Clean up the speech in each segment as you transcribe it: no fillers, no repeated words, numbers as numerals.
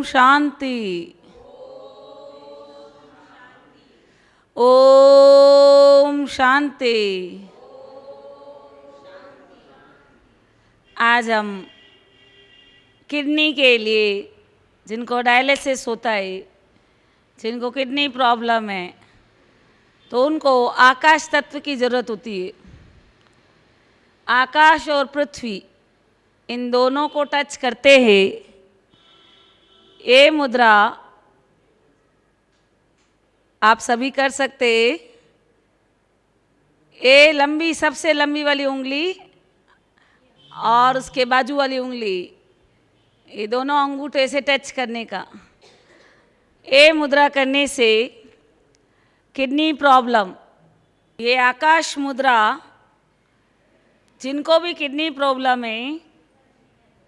शांति। ओम शांति। आज हम किडनी के लिए, जिनको डायलिसिस होता है, जिनको किडनी प्रॉब्लम है, तो उनको आकाश तत्व की ज़रूरत होती है। आकाश और पृथ्वी, इन दोनों को टच करते हैं। ये मुद्रा आप सभी कर सकते हैं। ये लंबी, सबसे लंबी वाली उंगली और उसके बाजू वाली उंगली, ये दोनों अंगूठे से टच करने का। ये मुद्रा करने से किडनी प्रॉब्लम, ये आकाश मुद्रा, जिनको भी किडनी प्रॉब्लम है,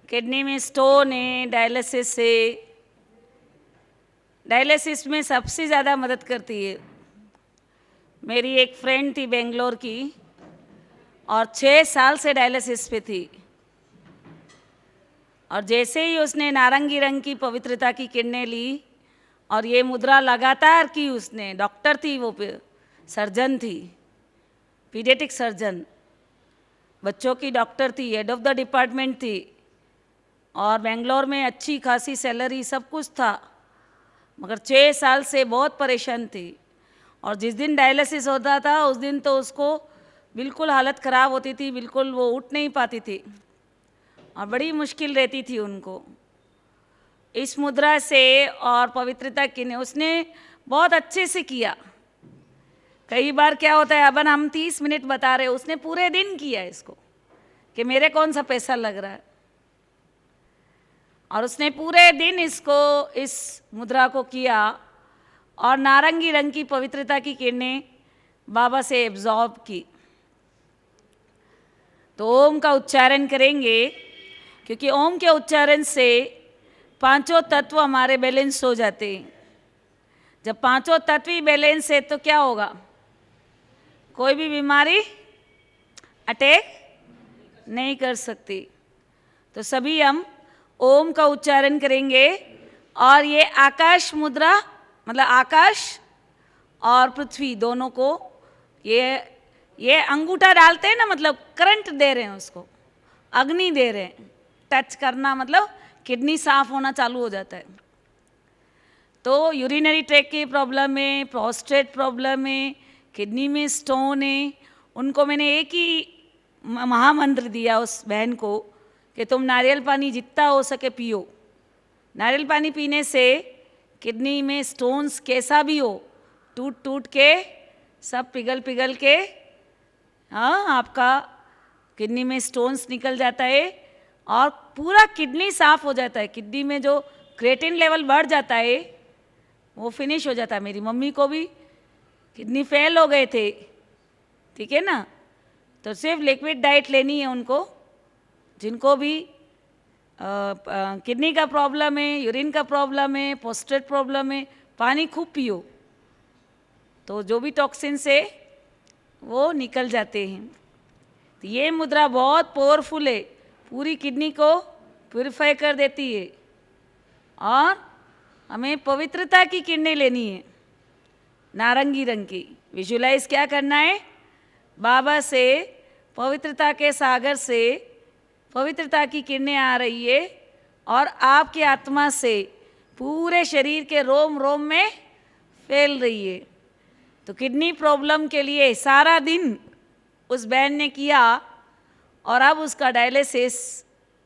किडनी में स्टोन है, डायलिसिस में सबसे ज़्यादा मदद करती है। मेरी एक फ्रेंड थी बेंगलोर की, और 6 साल से डायलिसिस पे थी, और जैसे ही उसने नारंगी रंग की पवित्रता की किरणें ली और ये मुद्रा लगातार की उसने, डॉक्टर थी वो, सर्जन थी, पीडियाट्रिक सर्जन, बच्चों की डॉक्टर थी, हेड ऑफ द डिपार्टमेंट थी, और बेंगलोर में अच्छी खासी सैलरी, सब कुछ था, मगर 6 साल से बहुत परेशान थी। और जिस दिन डायलिसिस होता था उस दिन तो उसको बिल्कुल हालत ख़राब होती थी, बिल्कुल वो उठ नहीं पाती थी और बड़ी मुश्किल रहती थी उनको। इस मुद्रा से और पवित्रता की ने उसने बहुत अच्छे से किया। कई बार क्या होता है, अब हम 30 मिनट बता रहे, उसने पूरे दिन किया इसको, कि मेरे कौन सा पैसा लग रहा है, और उसने पूरे दिन इसको, इस मुद्रा को किया, और नारंगी रंग की पवित्रता की किरणें बाबा से एब्जॉर्ब की। तो ओम का उच्चारण करेंगे, क्योंकि ओम के उच्चारण से पांचों तत्व हमारे बैलेंस हो जाते हैं। जब पांचों तत्व ही बैलेंस है तो क्या होगा, कोई भी बीमारी अटैक नहीं कर सकती। तो सभी हम ओम का उच्चारण करेंगे, और ये आकाश मुद्रा, मतलब आकाश और पृथ्वी दोनों को, ये अंगूठा डालते हैं ना, मतलब करंट दे रहे हैं उसको, अग्नि दे रहे हैं। टच करना मतलब किडनी साफ होना चालू हो जाता है। तो यूरिनरी ट्रैक की प्रॉब्लम है, प्रोस्टेट प्रॉब्लम है, किडनी में स्टोन है, उनको मैंने एक ही महामंत्र दिया उस बहन को, कि तुम नारियल पानी जितना हो सके पियो। नारियल पानी पीने से किडनी में स्टोन्स कैसा भी हो, टूट टूट के, सब पिघल पिघल के, हाँ, आपका किडनी में स्टोन्स निकल जाता है और पूरा किडनी साफ हो जाता है। किडनी में जो क्रिएटिन लेवल बढ़ जाता है वो फिनिश हो जाता है। मेरी मम्मी को भी किडनी फेल हो गए थे, ठीक है ना, तो सिर्फ लिक्विड डाइट लेनी है उनको, जिनको भी किडनी का प्रॉब्लम है, यूरिन का प्रॉब्लम है, प्रोस्टेट प्रॉब्लम है, पानी खूब पियो, तो जो भी टॉक्सिन्स है वो निकल जाते हैं। तो ये मुद्रा बहुत पावरफुल है, पूरी किडनी को प्यूरिफाई कर देती है, और हमें पवित्रता की किरणें लेनी है, नारंगी रंग की। विजुलाइज क्या करना है, बाबा से, पवित्रता के सागर से पवित्रता की किरणें आ रही है, और आपकी आत्मा से पूरे शरीर के रोम रोम में फैल रही है। तो किडनी प्रॉब्लम के लिए सारा दिन उस बहन ने किया, और अब उसका डायलिसिस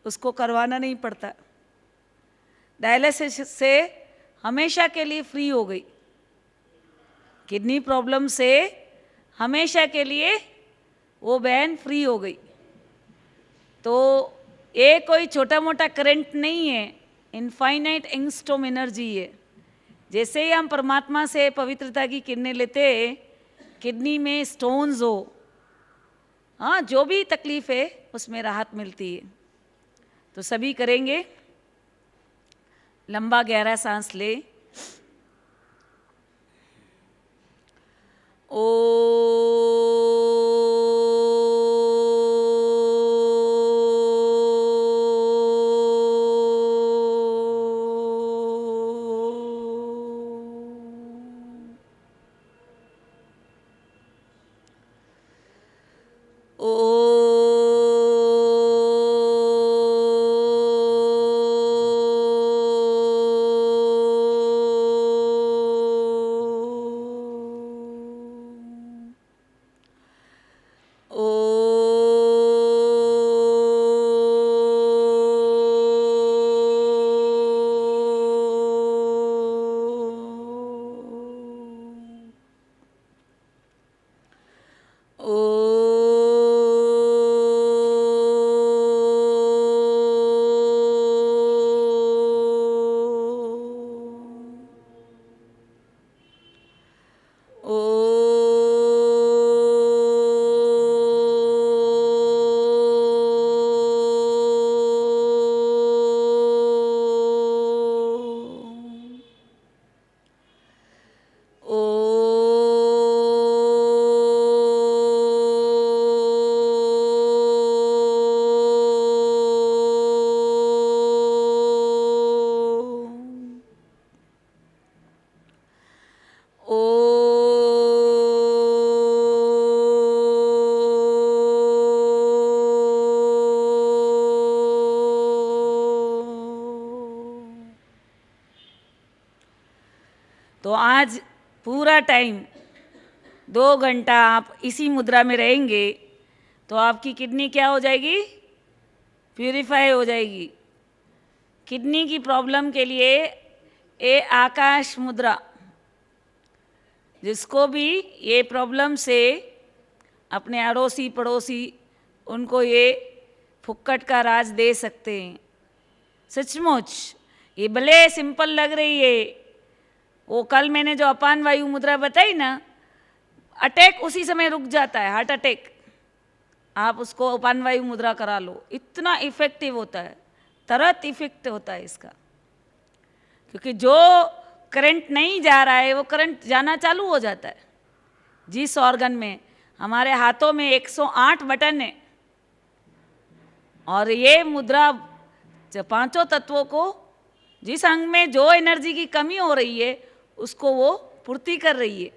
उसको करवाना नहीं पड़ता। डायलिसिस से हमेशा के लिए फ्री हो गई, किडनी प्रॉब्लम से हमेशा के लिए वो बहन फ्री हो गई। तो ये कोई छोटा मोटा करंट नहीं है, इनफाइनाइट एंगस्ट्रॉम एनर्जी है। जैसे ही हम परमात्मा से पवित्रता की किरणें लेते हैं, किडनी में स्टोन्स हो, हाँ, जो भी तकलीफ है उसमें राहत मिलती है। तो सभी करेंगे, लंबा गहरा सांस ले। ओ तो आज पूरा टाइम 2 घंटा आप इसी मुद्रा में रहेंगे तो आपकी किडनी क्या हो जाएगी? प्यूरिफाई हो जाएगी। किडनी की प्रॉब्लम के लिए ये आकाश मुद्रा, जिसको भी ये प्रॉब्लम से अपने अड़ोसी पड़ोसी उनको ये फुक्कट का राज दे सकते हैं। सचमुच ये भले सिंपल लग रही है, वो कल मैंने जो अपान वायु मुद्रा बताई ना, अटैक उसी समय रुक जाता है, हार्ट अटैक। आप उसको अपान वायु मुद्रा करा लो, इतना इफेक्टिव होता है, तुरंत इफेक्ट होता है इसका। क्योंकि जो करंट नहीं जा रहा है वो करंट जाना चालू हो जाता है। जिस ऑर्गन में, हमारे हाथों में 108 बटन है और ये मुद्रा पांचों तत्वों को, जिस अंग में जो एनर्जी की कमी हो रही है उसको वो पूर्ति कर रही है।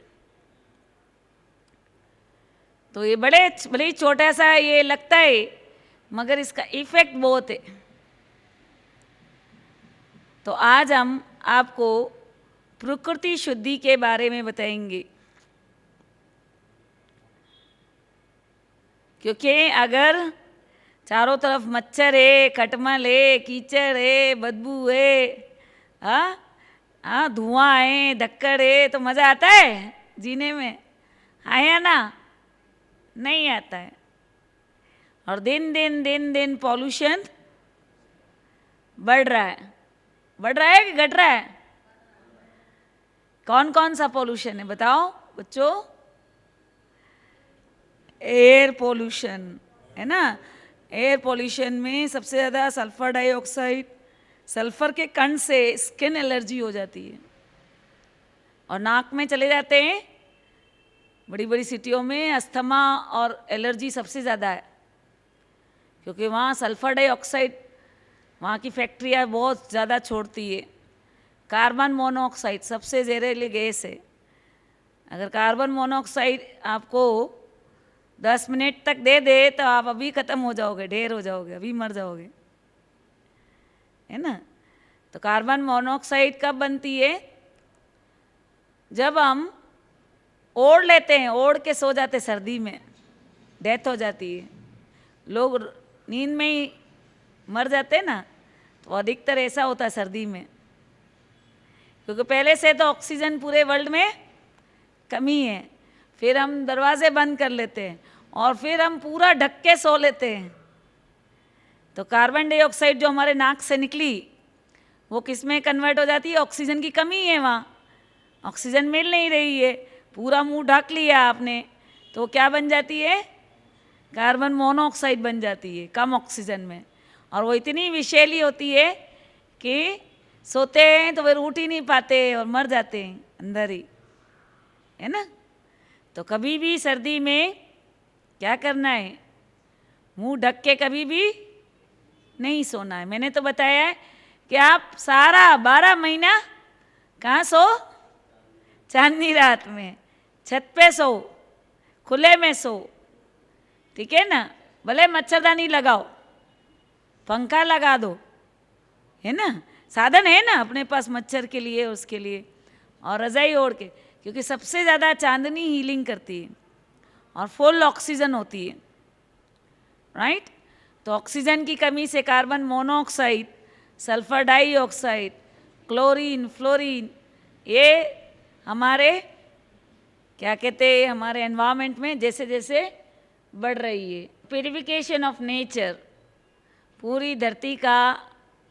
तो ये बड़े ही छोटा सा ये लगता है, मगर इसका इफेक्ट बहुत है। तो आज हम आपको प्रकृति शुद्धि के बारे में बताएंगे। क्योंकि अगर चारों तरफ मच्छर है, खटमल है, कीचड़ है, बदबू है, धुआं है, धक्कड़ है, तो मज़ा आता है जीने में? आया ना? नहीं आता है। और दिन दिन पॉल्यूशन बढ़ रहा है। बढ़ रहा है कि घट रहा है? कौन कौन सा पॉल्यूशन है बताओ बच्चों? एयर पॉल्यूशन है ना। एयर पॉल्यूशन में सबसे ज़्यादा सल्फर डाइऑक्साइड, सल्फर के कण से स्किन एलर्जी हो जाती है और नाक में चले जाते हैं। बड़ी बड़ी सिटियों में अस्थमा और एलर्जी सबसे ज़्यादा है, क्योंकि वहाँ सल्फर डाइऑक्साइड, वहाँ की फैक्ट्रियाँ बहुत ज़्यादा छोड़ती है। कार्बन मोनोऑक्साइड सबसे जहरीली गैस है। अगर कार्बन मोनोऑक्साइड आपको 10 मिनट तक दे दे तो आप अभी ख़त्म हो जाओगे, ढेर हो जाओगे, अभी मर जाओगे, है ना। तो कार्बन मोनोऑक्साइड कब बनती है? जब हम ओढ़ लेते हैं, ओढ़ के सो जाते, सर्दी में डेथ हो जाती है, लोग नींद में ही मर जाते हैं ना। तो अधिकतर ऐसा होता है सर्दी में, क्योंकि पहले से तो ऑक्सीजन पूरे वर्ल्ड में कमी है। फिर हम दरवाजे बंद कर लेते हैं और फिर हम पूरा ढक के सो लेते हैं। तो कार्बन डाइऑक्साइड जो हमारे नाक से निकली वो किस में कन्वर्ट हो जाती है? ऑक्सीजन की कमी है, वहाँ ऑक्सीजन मिल नहीं रही है, पूरा मुंह ढक लिया आपने, तो क्या बन जाती है? कार्बन मोनोऑक्साइड बन जाती है कम ऑक्सीजन में। और वो इतनी विषैली होती है कि सोते हैं तो फिर उठ ही नहीं पाते और मर जाते हैं अंदर ही, है ना। तो कभी भी सर्दी में क्या करना है? मुंह ढक के कभी भी नहीं सोना है। मैंने तो बताया है कि आप सारा 12 महीना कहाँ सो? चांदनी रात में, छत पे सो, खुले में सो, ठीक है ना। भले मच्छरदानी लगाओ, पंखा लगा दो, है ना, साधन है ना अपने पास मच्छर के लिए, उसके लिए, और रजाई ओढ़ के, क्योंकि सबसे ज़्यादा चांदनी हीलिंग करती है और फुल ऑक्सीजन होती है, राइट। तो ऑक्सीजन की कमी से carbon monoxide, sulphur dioxide, chlorine, fluorine, ये हमारे क्या कहते हैं, हमारे एनवायरनमेंट में जैसे जैसे बढ़ रही है। प्यूरिफिकेशन ऑफ नेचर, पूरी धरती का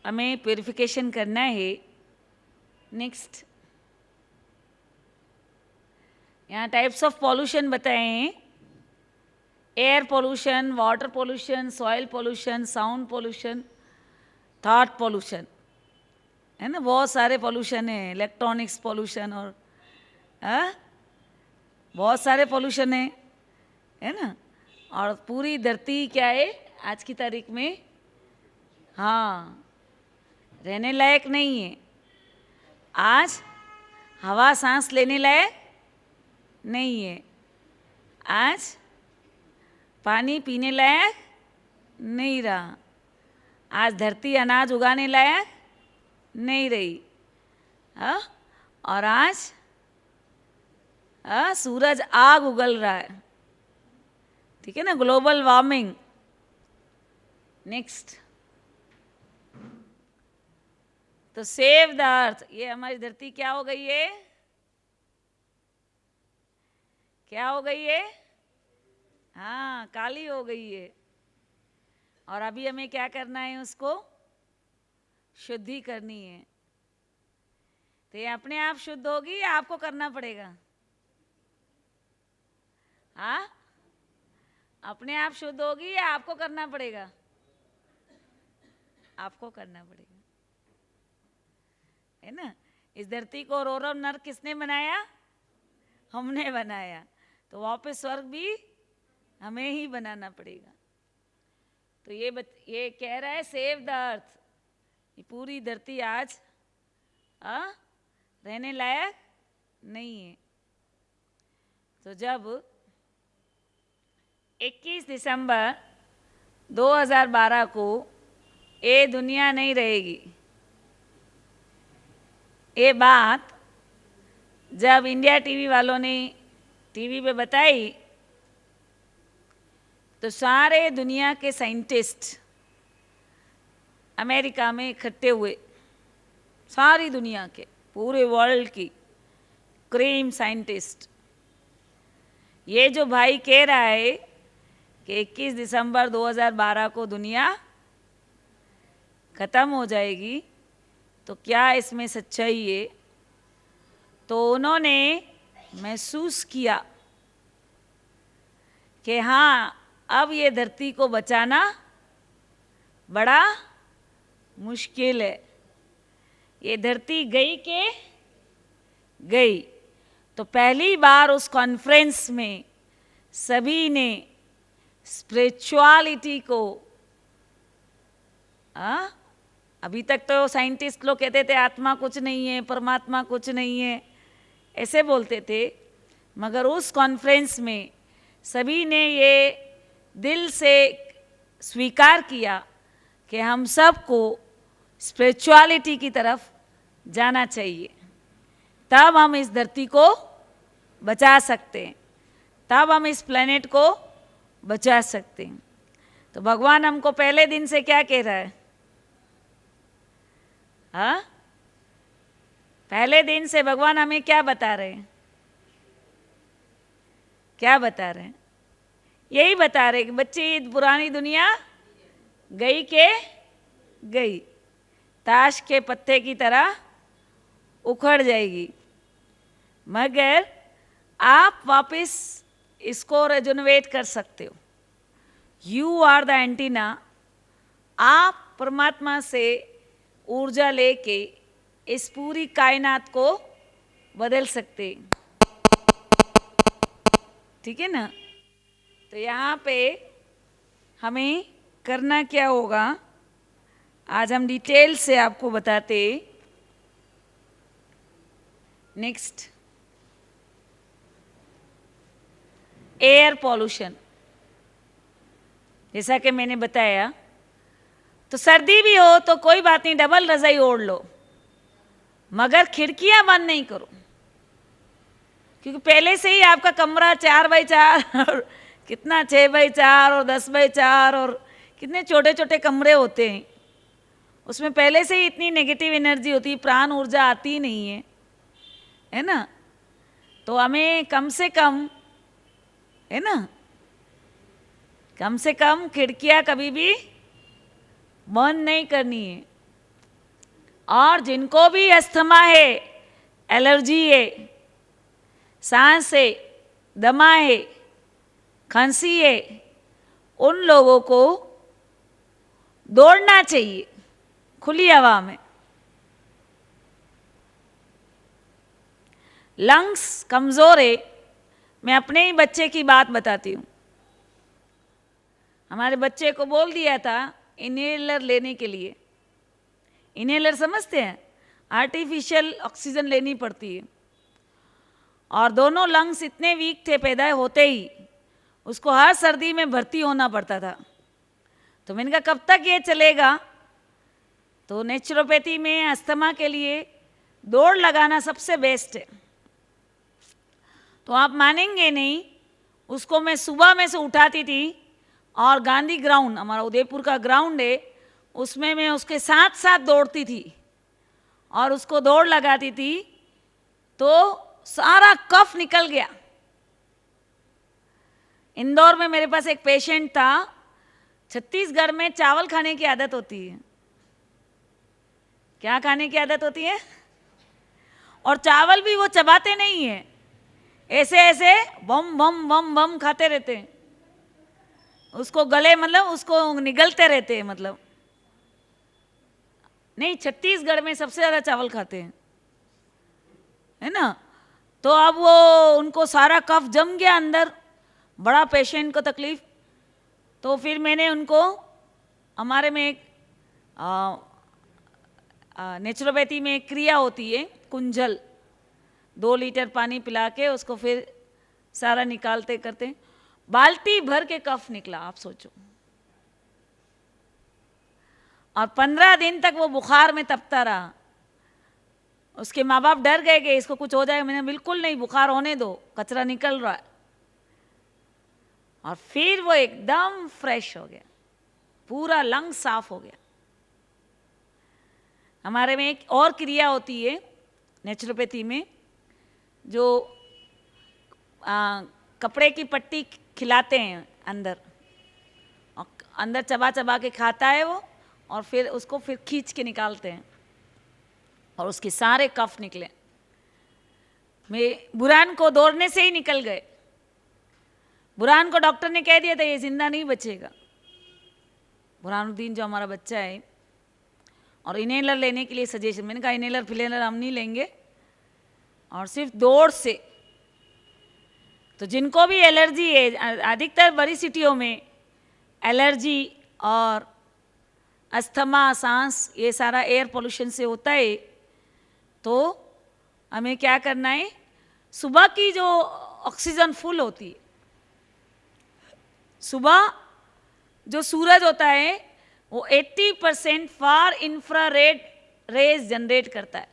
हमें प्यूरिफिकेशन करना है। नेक्स्ट, यहाँ टाइप्स ऑफ पॉल्यूशन बताए हैं। Air pollution, water pollution, soil pollution, sound pollution, thought pollution, है ना। बहुत सारे पोल्यूशन है, इलेक्ट्रॉनिक्स पोल्यूशन और बहुत सारे पोल्यूशन है ना। और पूरी धरती क्या है आज की तारीख में? हाँ, रहने लायक नहीं है। आज हवा सांस लेने लायक नहीं है। आज पानी पीने लायक नहीं रहा। आज धरती अनाज उगाने लायक नहीं रही। और आज सूरज आग उगल रहा है, ठीक है ना, ग्लोबल वार्मिंग। नेक्स्ट, तो सेव द अर्थ, ये हमारी धरती क्या हो गई है, क्या हो गई है, हाँ काली हो गई है। और अभी हमें क्या करना है, उसको शुद्धि करनी है। तो ये अपने आप शुद्ध होगी या आपको करना पड़ेगा? हाँ, अपने आप शुद्ध होगी या आपको करना पड़ेगा? आपको करना पड़ेगा, है ना। इस धरती को रोरव नर किसने बनाया? हमने बनाया। तो वापस स्वर्ग भी हमें ही बनाना पड़ेगा। तो ये कह रहा है सेव द अर्थ। ये पूरी धरती आज रहने लायक नहीं है। तो जब 21 दिसंबर 2012 को ये दुनिया नहीं रहेगी, ये बात जब इंडिया टीवी वालों ने टीवी पे बताई तो सारे दुनिया के साइंटिस्ट अमेरिका में इकट्ठे हुए, सारी दुनिया के, पूरे वर्ल्ड की क्रीम साइंटिस्ट। ये जो भाई कह रहा है कि 21 दिसंबर 2012 को दुनिया ख़त्म हो जाएगी, तो क्या इसमें सच्चाई है? तो उन्होंने महसूस किया कि हाँ, अब ये धरती को बचाना बड़ा मुश्किल है। ये धरती गई के गई। तो पहली बार उस कॉन्फ्रेंस में सभी ने स्पिरिचुअलिटी को, अभी तक तो साइंटिस्ट लोग कहते थे आत्मा कुछ नहीं है, परमात्मा कुछ नहीं है, ऐसे बोलते थे, मगर उस कॉन्फ्रेंस में सभी ने ये दिल से स्वीकार किया कि हम सबको स्पिरिचुअलिटी की तरफ जाना चाहिए, तब हम इस धरती को बचा सकते हैं, तब हम इस प्लेनेट को बचा सकते हैं। तो भगवान हमको पहले दिन से क्या कह रहा है? हाँ, पहले दिन से भगवान हमें क्या बता रहे हैं? क्या बता रहे हैं? यही बता रहे कि बच्चे, पुरानी दुनिया गई के गई, ताश के पत्ते की तरह उखड़ जाएगी, मगर आप वापस इसको रेजोनेट कर सकते हो। You are the antenna. आप परमात्मा से ऊर्जा लेके इस पूरी कायनात को बदल सकते हैं, ठीक है ना। तो यहाँ पे हमें करना क्या होगा, आज हम डिटेल से आपको बताते। Next, air pollution. जैसा कि मैंने बताया, तो सर्दी भी हो तो कोई बात नहीं, डबल रजाई ओढ़ लो, मगर खिड़कियां बंद नहीं करो, क्योंकि पहले से ही आपका कमरा 4x4 और कितना 6x4 और 10x4 और कितने छोटे छोटे कमरे होते हैं, उसमें पहले से ही इतनी नेगेटिव एनर्जी होती है, प्राण ऊर्जा आती नहीं है ना। तो हमें कम से कम, है ना, कम से कम खिड़कियां कभी भी बंद नहीं करनी है। और जिनको भी अस्थमा है, एलर्जी है, सांस है, दमा है, खांसी है, उन लोगों को दौड़ना चाहिए खुली हवा में। लंग्स कमज़ोर है। मैं अपने ही बच्चे की बात बताती हूँ। हमारे बच्चे को बोल दिया था इनहेलर लेने के लिए। इनहेलर समझते हैं? आर्टिफिशियल ऑक्सीजन लेनी पड़ती है, और दोनों लंग्स इतने वीक थे पैदा होते ही, उसको हर सर्दी में भर्ती होना पड़ता था। तो मैंने कहा कब तक ये चलेगा? तो नेचुरोपैथी में अस्थमा के लिए दौड़ लगाना सबसे बेस्ट है। तो आप मानेंगे नहीं, उसको मैं सुबह में से उठाती थी और गांधी ग्राउंड, हमारा उदयपुर का ग्राउंड है, उसमें मैं उसके साथ साथ दौड़ती थी और उसको दौड़ लगाती थी, तो सारा कफ निकल गया। इंदौर में मेरे पास एक पेशेंट था, छत्तीसगढ़ में चावल खाने की आदत होती है। क्या खाने की आदत होती है? और चावल भी वो चबाते नहीं है, ऐसे ऐसे बम बम बम बम खाते रहते हैं, उसको गले मतलब उसको निगलते रहते हैं, मतलब नहीं, छत्तीसगढ़ में सबसे ज़्यादा चावल खाते हैं, है ना। तो अब वो उनको सारा कफ जम गया अंदर, बड़ा पेशेंट को तकलीफ। तो फिर मैंने उनको, हमारे में एक नेचुरोपैथी में एक क्रिया होती है, कुंजल, 2 लीटर पानी पिला के उसको फिर सारा निकालते करते, बाल्टी भर के कफ निकला, आप सोचो। और 15 दिन तक वो बुखार में तपता रहा। उसके माँ बाप डर गए कि इसको कुछ हो जाएगा। मैंने बिल्कुल नहीं, बुखार होने दो, कचरा निकल रहा है। और फिर वो एकदम फ्रेश हो गया, पूरा लंग साफ हो गया। हमारे में एक और क्रिया होती है नेचुरोपैथी में, जो कपड़े की पट्टी खिलाते हैं अंदर, और अंदर चबा चबा के खाता है वो, और फिर उसको फिर खींच के निकालते हैं और उसके सारे कफ निकले। बुरहान को दौड़ने से ही निकल गए। बुरहान को डॉक्टर ने कह दिया था ये जिंदा नहीं बचेगा, बुरहानुद्दीन जो हमारा बच्चा है। और इनहेलर लेने के लिए सजेशन, मैंने कहा इनहेलर फिलेलर हम नहीं लेंगे, और सिर्फ दौड़ से। तो जिनको भी एलर्जी है, अधिकतर बड़ी सिटियों में एलर्जी और अस्थमा, सांस, ये सारा एयर पोल्यूशन से होता है। तो हमें क्या करना है, सुबह की जो ऑक्सीजन फुल होती है, सुबह जो सूरज होता है वो 80% फार इंफ्रारेड रेज जनरेट करता है,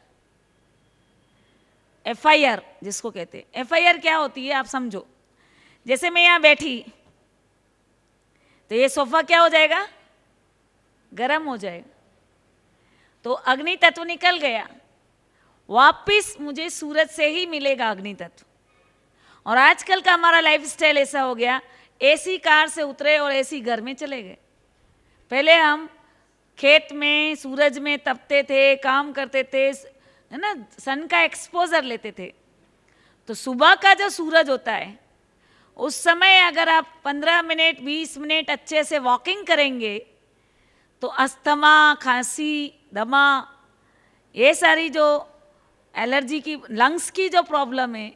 FIR जिसको कहते हैं। FIR क्या होती है आप समझो, जैसे मैं यहाँ बैठी तो ये सोफा क्या हो जाएगा, गर्म हो जाएगा, तो अग्नि तत्व निकल गया, वापिस मुझे सूरज से ही मिलेगा अग्नि तत्व। और आजकल का हमारा लाइफस्टाइल ऐसा हो गया, AC कार से उतरे और AC घर में चले गए। पहले हम खेत में सूरज में तपते थे, काम करते थे, है ना, सन का एक्सपोजर लेते थे। तो सुबह का जो सूरज होता है, उस समय अगर आप 15 मिनट 20 मिनट अच्छे से वॉकिंग करेंगे तो अस्थमा, खांसी, दमा, ये सारी जो एलर्जी की, लंग्स की जो प्रॉब्लम है,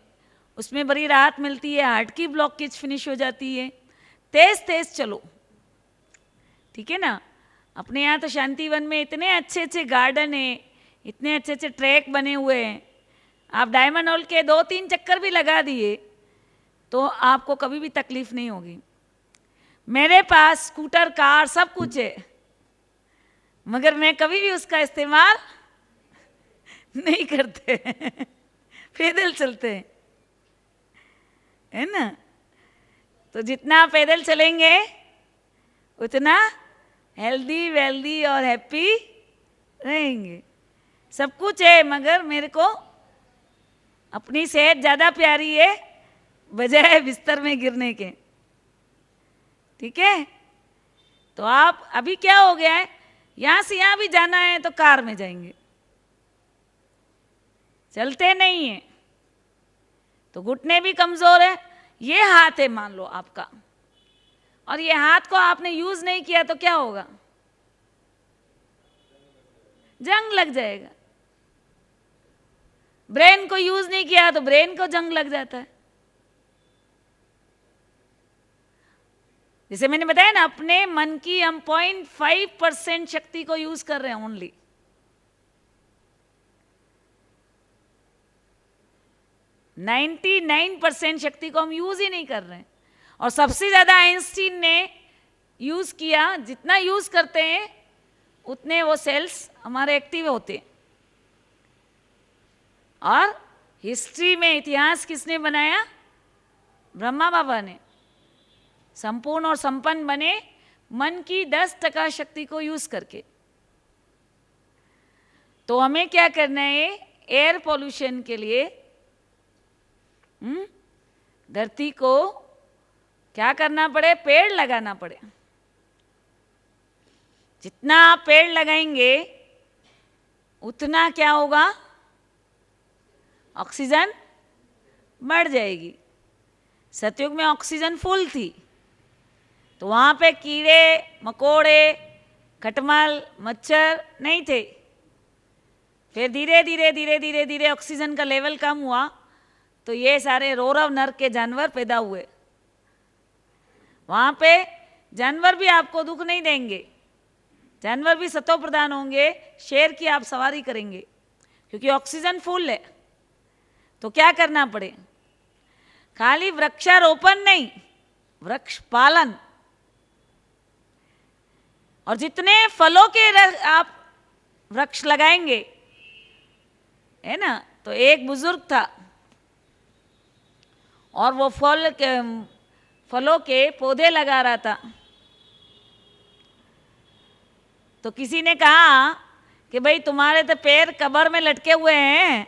उसमें बड़ी राहत मिलती है। हार्ट की ब्लॉकेज फिनिश हो जाती है। तेज तेज चलो, ठीक है ना। अपने यहाँ तो शांतिवन में इतने अच्छे अच्छे गार्डन हैं, इतने अच्छे अच्छे ट्रैक बने हुए हैं। आप डायमंड हॉल के 2-3 चक्कर भी लगा दिए तो आपको कभी भी तकलीफ नहीं होगी। मेरे पास स्कूटर, कार सब कुछ है, मगर मैं कभी भी उसका इस्तेमाल नहीं करते पैदल चलते हैं, है ना। तो जितना पैदल चलेंगे उतना हेल्दी वेल्दी और हैप्पी रहेंगे। सब कुछ है, मगर मेरे को अपनी सेहत ज़्यादा प्यारी है बजाय बिस्तर में गिरने के, ठीक है। तो आप अभी क्या हो गया है, यहाँ से यहाँ भी जाना है तो कार में जाएंगे, चलते नहीं हैं, तो घुटने भी कमज़ोर है। ये हाथ है मान लो आपका, और ये हाथ को आपने यूज़ नहीं किया तो क्या होगा, जंग लग जाएगा। ब्रेन को यूज़ नहीं किया तो ब्रेन को जंग लग जाता है। जैसे मैंने बताया ना, अपने मन की हम 0.5% शक्ति को यूज़ कर रहे हैं ओनली। नाइन्टी 99% शक्ति को हम यूज ही नहीं कर रहे हैं। और सबसे ज्यादा आइंस्टीन ने यूज किया, जितना यूज करते हैं उतने वो सेल्स हमारे एक्टिव होते हैं। और हिस्ट्री में इतिहास किसने बनाया, ब्रह्मा बाबा ने संपूर्ण और संपन्न बने मन की 10% शक्ति को यूज करके। तो हमें क्या करना है, एयर पॉल्यूशन के लिए धरती को क्या करना पड़े, पेड़ लगाना पड़े। जितना आप पेड़ लगाएंगे उतना क्या होगा, ऑक्सीजन बढ़ जाएगी। सतयुग में ऑक्सीजन फुल थी, तो वहाँ पे कीड़े मकोड़े खटमल मच्छर नहीं थे। फिर धीरे धीरे धीरे धीरे धीरे ऑक्सीजन का लेवल कम हुआ, तो ये सारे रोरव नर के जानवर पैदा हुए। वहाँ पे जानवर भी आपको दुख नहीं देंगे, जानवर भी सतो प्रधान होंगे, शेर की आप सवारी करेंगे, क्योंकि ऑक्सीजन फुल है। तो क्या करना पड़े, खाली वृक्षारोपण नहीं, वृक्ष पालन। और जितने फलों के आप वृक्ष लगाएंगे, है ना। तो एक बुजुर्ग था और वो फलों के पौधे लगा रहा था। तो किसी ने कहा कि भाई तुम्हारे तो पैर कब्र में लटके हुए हैं,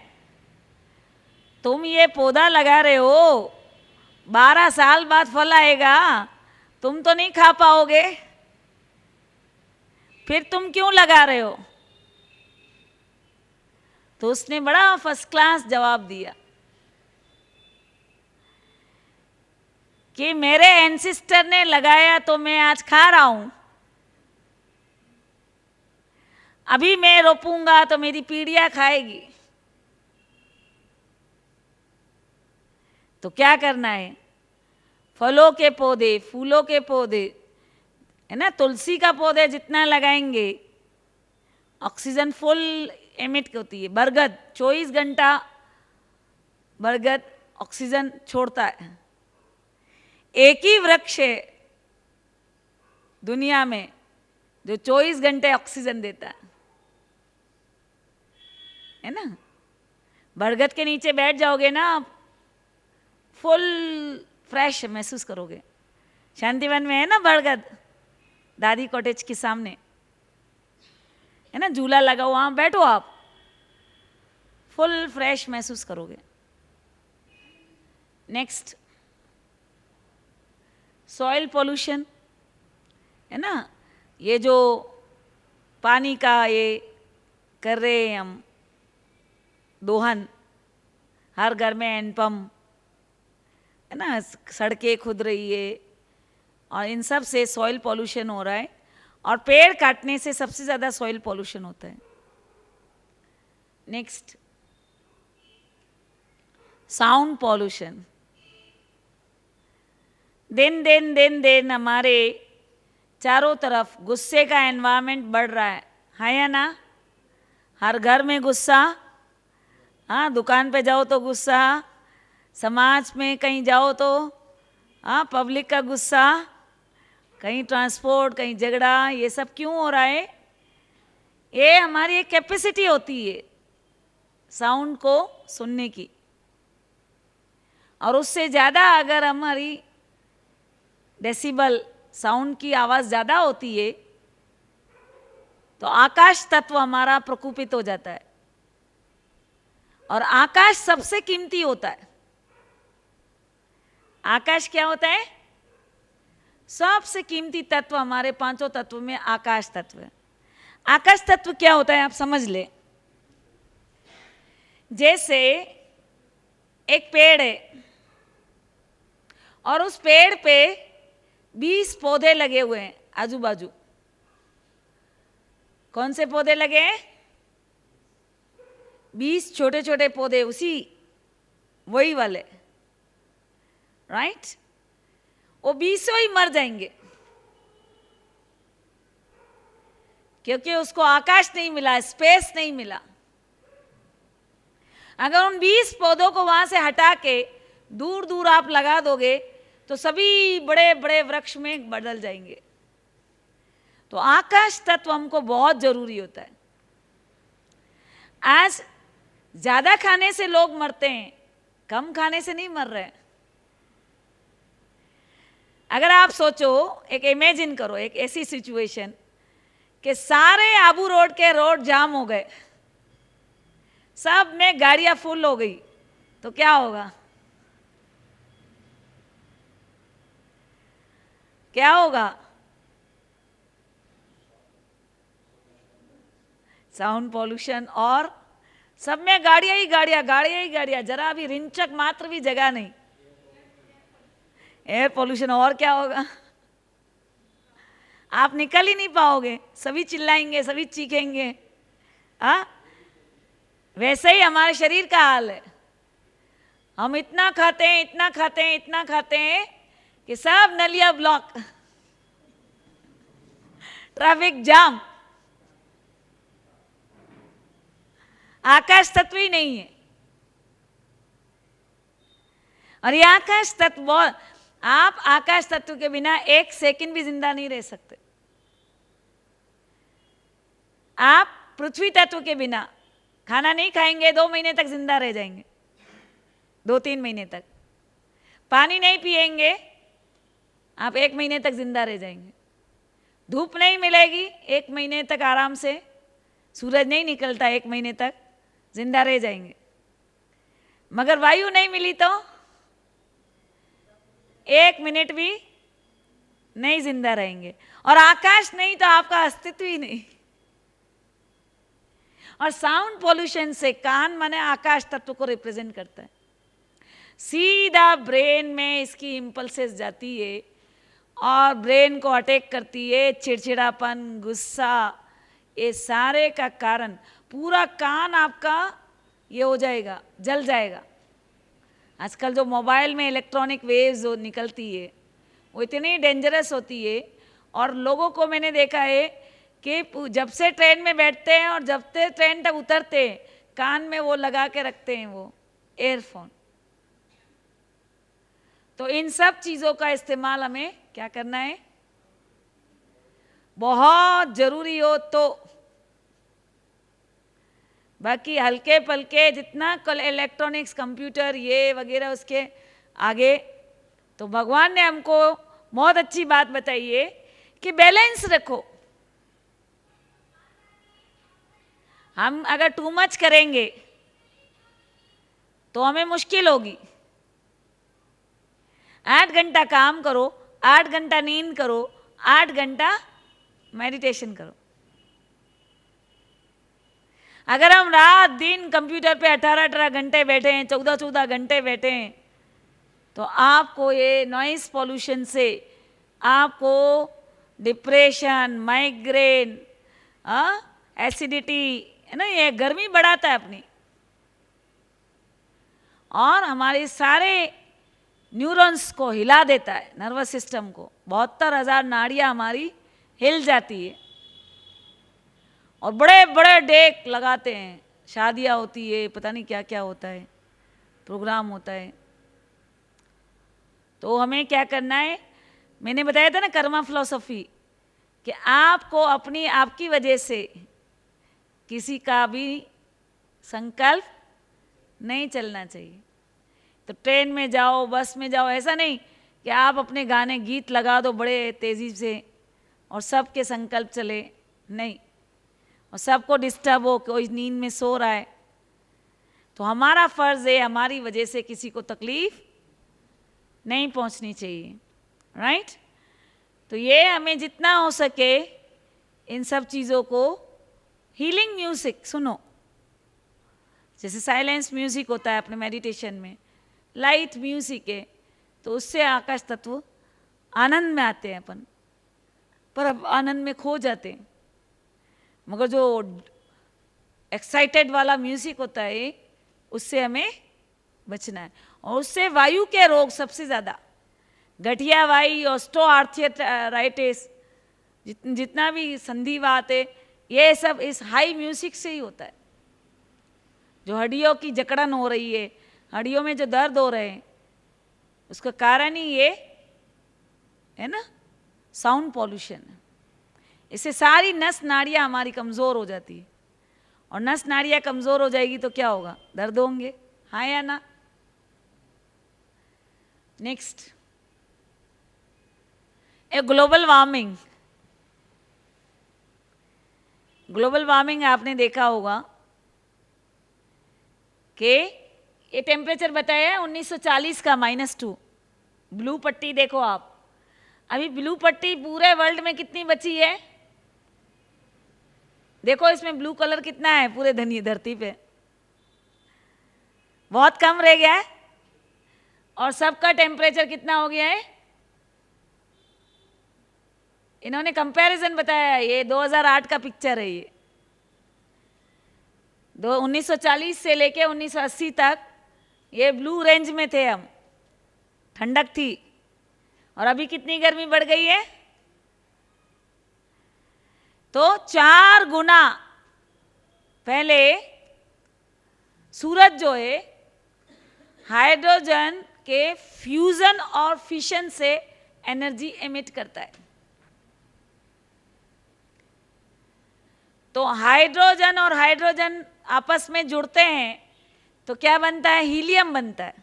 तुम ये पौधा लगा रहे हो, 12 साल बाद फल आएगा, तुम तो नहीं खा पाओगे, फिर तुम क्यों लगा रहे हो। तो उसने बड़ा फर्स्ट क्लास जवाब दिया कि मेरे एंसेस्टर ने लगाया तो मैं आज खा रहा हूं, अभी मैं रोपूंगा तो मेरी पीढ़ियां खाएगी। तो क्या करना है, फलों के पौधे, फूलों के पौधे, है ना, तुलसी का पौधे जितना लगाएंगे ऑक्सीजन फुल एमिट होती है। बरगद 24 घंटा बरगद ऑक्सीजन छोड़ता है। एक ही वृक्ष है दुनिया में जो 24 घंटे ऑक्सीजन देता है ना। बरगद के नीचे बैठ जाओगे ना, आप फुल फ्रेश महसूस करोगे। शांतिवन में है ना बरगद, दादी कॉटेज के सामने है ना, झूला लगा, वहां बैठो आप, फुल फ्रेश महसूस करोगे। नेक्स्ट, सॉइल पोल्यूशन, है ना, ये जो पानी का ये कर रहे हैं हम दोहन, हर घर में हैंडपम्प, है ना, सड़कें खुद रही है, और इन सब से सॉइल पोल्यूशन हो रहा है। और पेड़ काटने से सबसे ज़्यादा सॉइल पोल्यूशन होता है। Next, sound pollution. दिन दिन दिन दिन हमारे चारों तरफ गुस्से का एनवायरनमेंट बढ़ रहा है या ना। हर घर में गुस्सा, हाँ, दुकान पे जाओ तो गुस्सा, समाज में कहीं जाओ तो हाँ पब्लिक का गुस्सा, कहीं ट्रांसपोर्ट, कहीं झगड़ा, ये सब क्यों हो रहा है। ये हमारी एक कैपेसिटी होती है साउंड को सुनने की, और उससे ज़्यादा अगर हमारी डेसिबल साउंड की आवाज़ ज़्यादा होती है तो आकाश तत्व हमारा प्रकुपित हो जाता है। और आकाश सबसे कीमती होता है। आकाश क्या होता है, सबसे कीमती तत्व हमारे पांचों तत्व में आकाश तत्व है। आकाश तत्व क्या होता है आप समझ ले। जैसे एक पेड़ है और उस पेड़ पे 20 पौधे लगे हुए हैं आजू बाजू। कौन से पौधे लगे हैं, 20 छोटे छोटे पौधे, उसी वही वाले, राइट। वो 20 ही मर जाएंगे क्योंकि उसको आकाश नहीं मिला, स्पेस नहीं मिला। अगर उन 20 पौधों को वहां से हटा के दूर दूर आप लगा दोगे तो सभी बड़े बड़े वृक्ष में बदल जाएंगे। तो आकाश तत्व हमको बहुत जरूरी होता है। आज ज्यादा खाने से लोग मरते हैं, कम खाने से नहीं मर रहे हैं। अगर आप सोचो, एक इमेजिन करो एक ऐसी सिचुएशन कि सारे आबू रोड के रोड जाम हो गए, सब में गाड़ियां फुल हो गई, तो क्या होगा? क्या होगा? साउंड पॉल्यूशन, और सब में गाड़ियां ही गाड़ियां, गाड़ियां ही गाड़ियां, जरा भी रिंचक मात्र भी जगह नहीं। एयर पॉल्यूशन, और क्या होगा? आप निकल ही नहीं पाओगे, सभी चिल्लाएंगे, सभी चीखेंगे। वैसे ही हमारे शरीर का हाल है। हम इतना खाते हैं, इतना खाते हैं, इतना खाते हैं कि सब नलियां ब्लॉक, ट्रैफिक जाम, आकाश तत्व ही नहीं है। और ये आकाश तत्व, आप आकाश तत्व के बिना एक सेकंड भी जिंदा नहीं रह सकते। आप पृथ्वी तत्व के बिना खाना नहीं खाएंगे, 2 महीने तक जिंदा रह जाएंगे, 2-3 महीने तक। पानी नहीं पिएंगे, आप 1 महीने तक जिंदा रह जाएंगे। धूप नहीं मिलेगी 1 महीने तक आराम से, सूरज नहीं निकलता 1 महीने तक, जिंदा रह जाएंगे। मगर वायु नहीं मिली तो 1 मिनट भी नहीं जिंदा रहेंगे। और आकाश नहीं तो आपका अस्तित्व ही नहीं। और साउंड पॉल्यूशन से, कान माने आकाश तत्व को रिप्रेजेंट करता है, सीधा ब्रेन में इसकी इंपल्सेस जाती है और ब्रेन को अटैक करती है। चिड़चिड़ापन, गुस्सा, ये सारे का कारण पूरा कान आपका ये हो जाएगा, जल जाएगा। आजकल जो मोबाइल में इलेक्ट्रॉनिक वेव्स जो निकलती है वो इतनी डेंजरस होती है। और लोगों को मैंने देखा है कि जब से ट्रेन में बैठते हैं और जब से ट्रेन तक उतरते हैं, कान में वो लगा के रखते हैं, वो एयरफोन। तो इन सब चीज़ों का इस्तेमाल हमें क्या करना है? बहुत जरूरी हो तो। बाकी हल्के पलके जितना कल इलेक्ट्रॉनिक्स, कंप्यूटर, ये वगैरह उसके आगे, तो भगवान ने हमको बहुत अच्छी बात बताई है कि बैलेंस रखो। हम अगर टू मच करेंगे तो हमें मुश्किल होगी। 8 घंटा काम करो, 8 घंटा नींद करो, 8 घंटा मेडिटेशन करो। अगर हम रात दिन कंप्यूटर पे 18-18 घंटे बैठे हैं, 14-14 घंटे बैठे हैं, तो आपको ये नॉइस पॉल्यूशन से आपको डिप्रेशन, माइग्रेन, एसिडिटी, है ना, ये गर्मी बढ़ाता है अपनी। और हमारे सारे न्यूरॉन्स को हिला देता है, नर्वस सिस्टम को। 72,000 नाड़ियाँ हमारी हिल जाती है। और बड़े बड़े डेक लगाते हैं, शादियाँ होती है, पता नहीं क्या क्या होता है, प्रोग्राम होता है। तो हमें क्या करना है? मैंने बताया था ना कर्मा फिलॉसफी, कि आपको अपनी, आपकी वजह से किसी का भी संकल्प नहीं चलना चाहिए। तो ट्रेन में जाओ, बस में जाओ, ऐसा नहीं कि आप अपने गाने गीत लगा दो बड़े तेज़ी से और सबके संकल्प चले, नहीं, और सबको डिस्टर्ब हो, कोई नींद में सो रहा है। तो हमारा फ़र्ज़ है हमारी वजह से किसी को तकलीफ़ नहीं पहुंचनी चाहिए, राइट? तो ये हमें जितना हो सके इन सब चीज़ों को, हीलिंग म्यूज़िक सुनो, जैसे साइलेंस म्यूज़िक होता है अपने मेडिटेशन में, लाइट म्यूज़िक है, तो उससे आकाश तत्व आनंद में आते हैं अपन, पर अब आनंद में खो जाते हैं। मगर जो एक्साइटेड वाला म्यूज़िक होता है उससे हमें बचना है। और उससे वायु के रोग सबसे ज़्यादा, गठिया वायु, ऑस्टियोआर्थराइटिस, जितना भी संधिवात है, ये सब इस हाई म्यूज़िक से ही होता है। जो हड्डियों की जकड़न हो रही है, हड्डियों में जो दर्द हो रहे हैं, उसका कारण ही ये है ना, साउंड पॉल्यूशन। इससे सारी नस नाड़ियाँ हमारी कमज़ोर हो जाती है, और नस नाड़ियाँ कमज़ोर हो जाएगी तो क्या होगा? दर्द होंगे, हाँ या ना? Next, a global warming, global warming आपने देखा होगा कि ये टेम्परेचर बताया है 1940 का -2। ब्लू पट्टी देखो आप, अभी ब्लू पट्टी पूरे वर्ल्ड में कितनी बची है? देखो इसमें ब्लू कलर कितना है पूरे धरती पे, बहुत कम रह गया है। और सबका टेम्परेचर कितना हो गया है? इन्होंने कंपैरिजन बताया है, ये 2008 का पिक्चर है। ये 1940 से लेके 1980 तक ये ब्लू रेंज में थे हम, ठंडक थी। और अभी कितनी गर्मी बढ़ गई है? तो 4 गुना पहले सूरज जो है हाइड्रोजन के फ्यूजन और फिशन से एनर्जी एमिट करता है। तो हाइड्रोजन और हाइड्रोजन आपस में जुड़ते हैं तो क्या बनता है? हीलियम बनता है।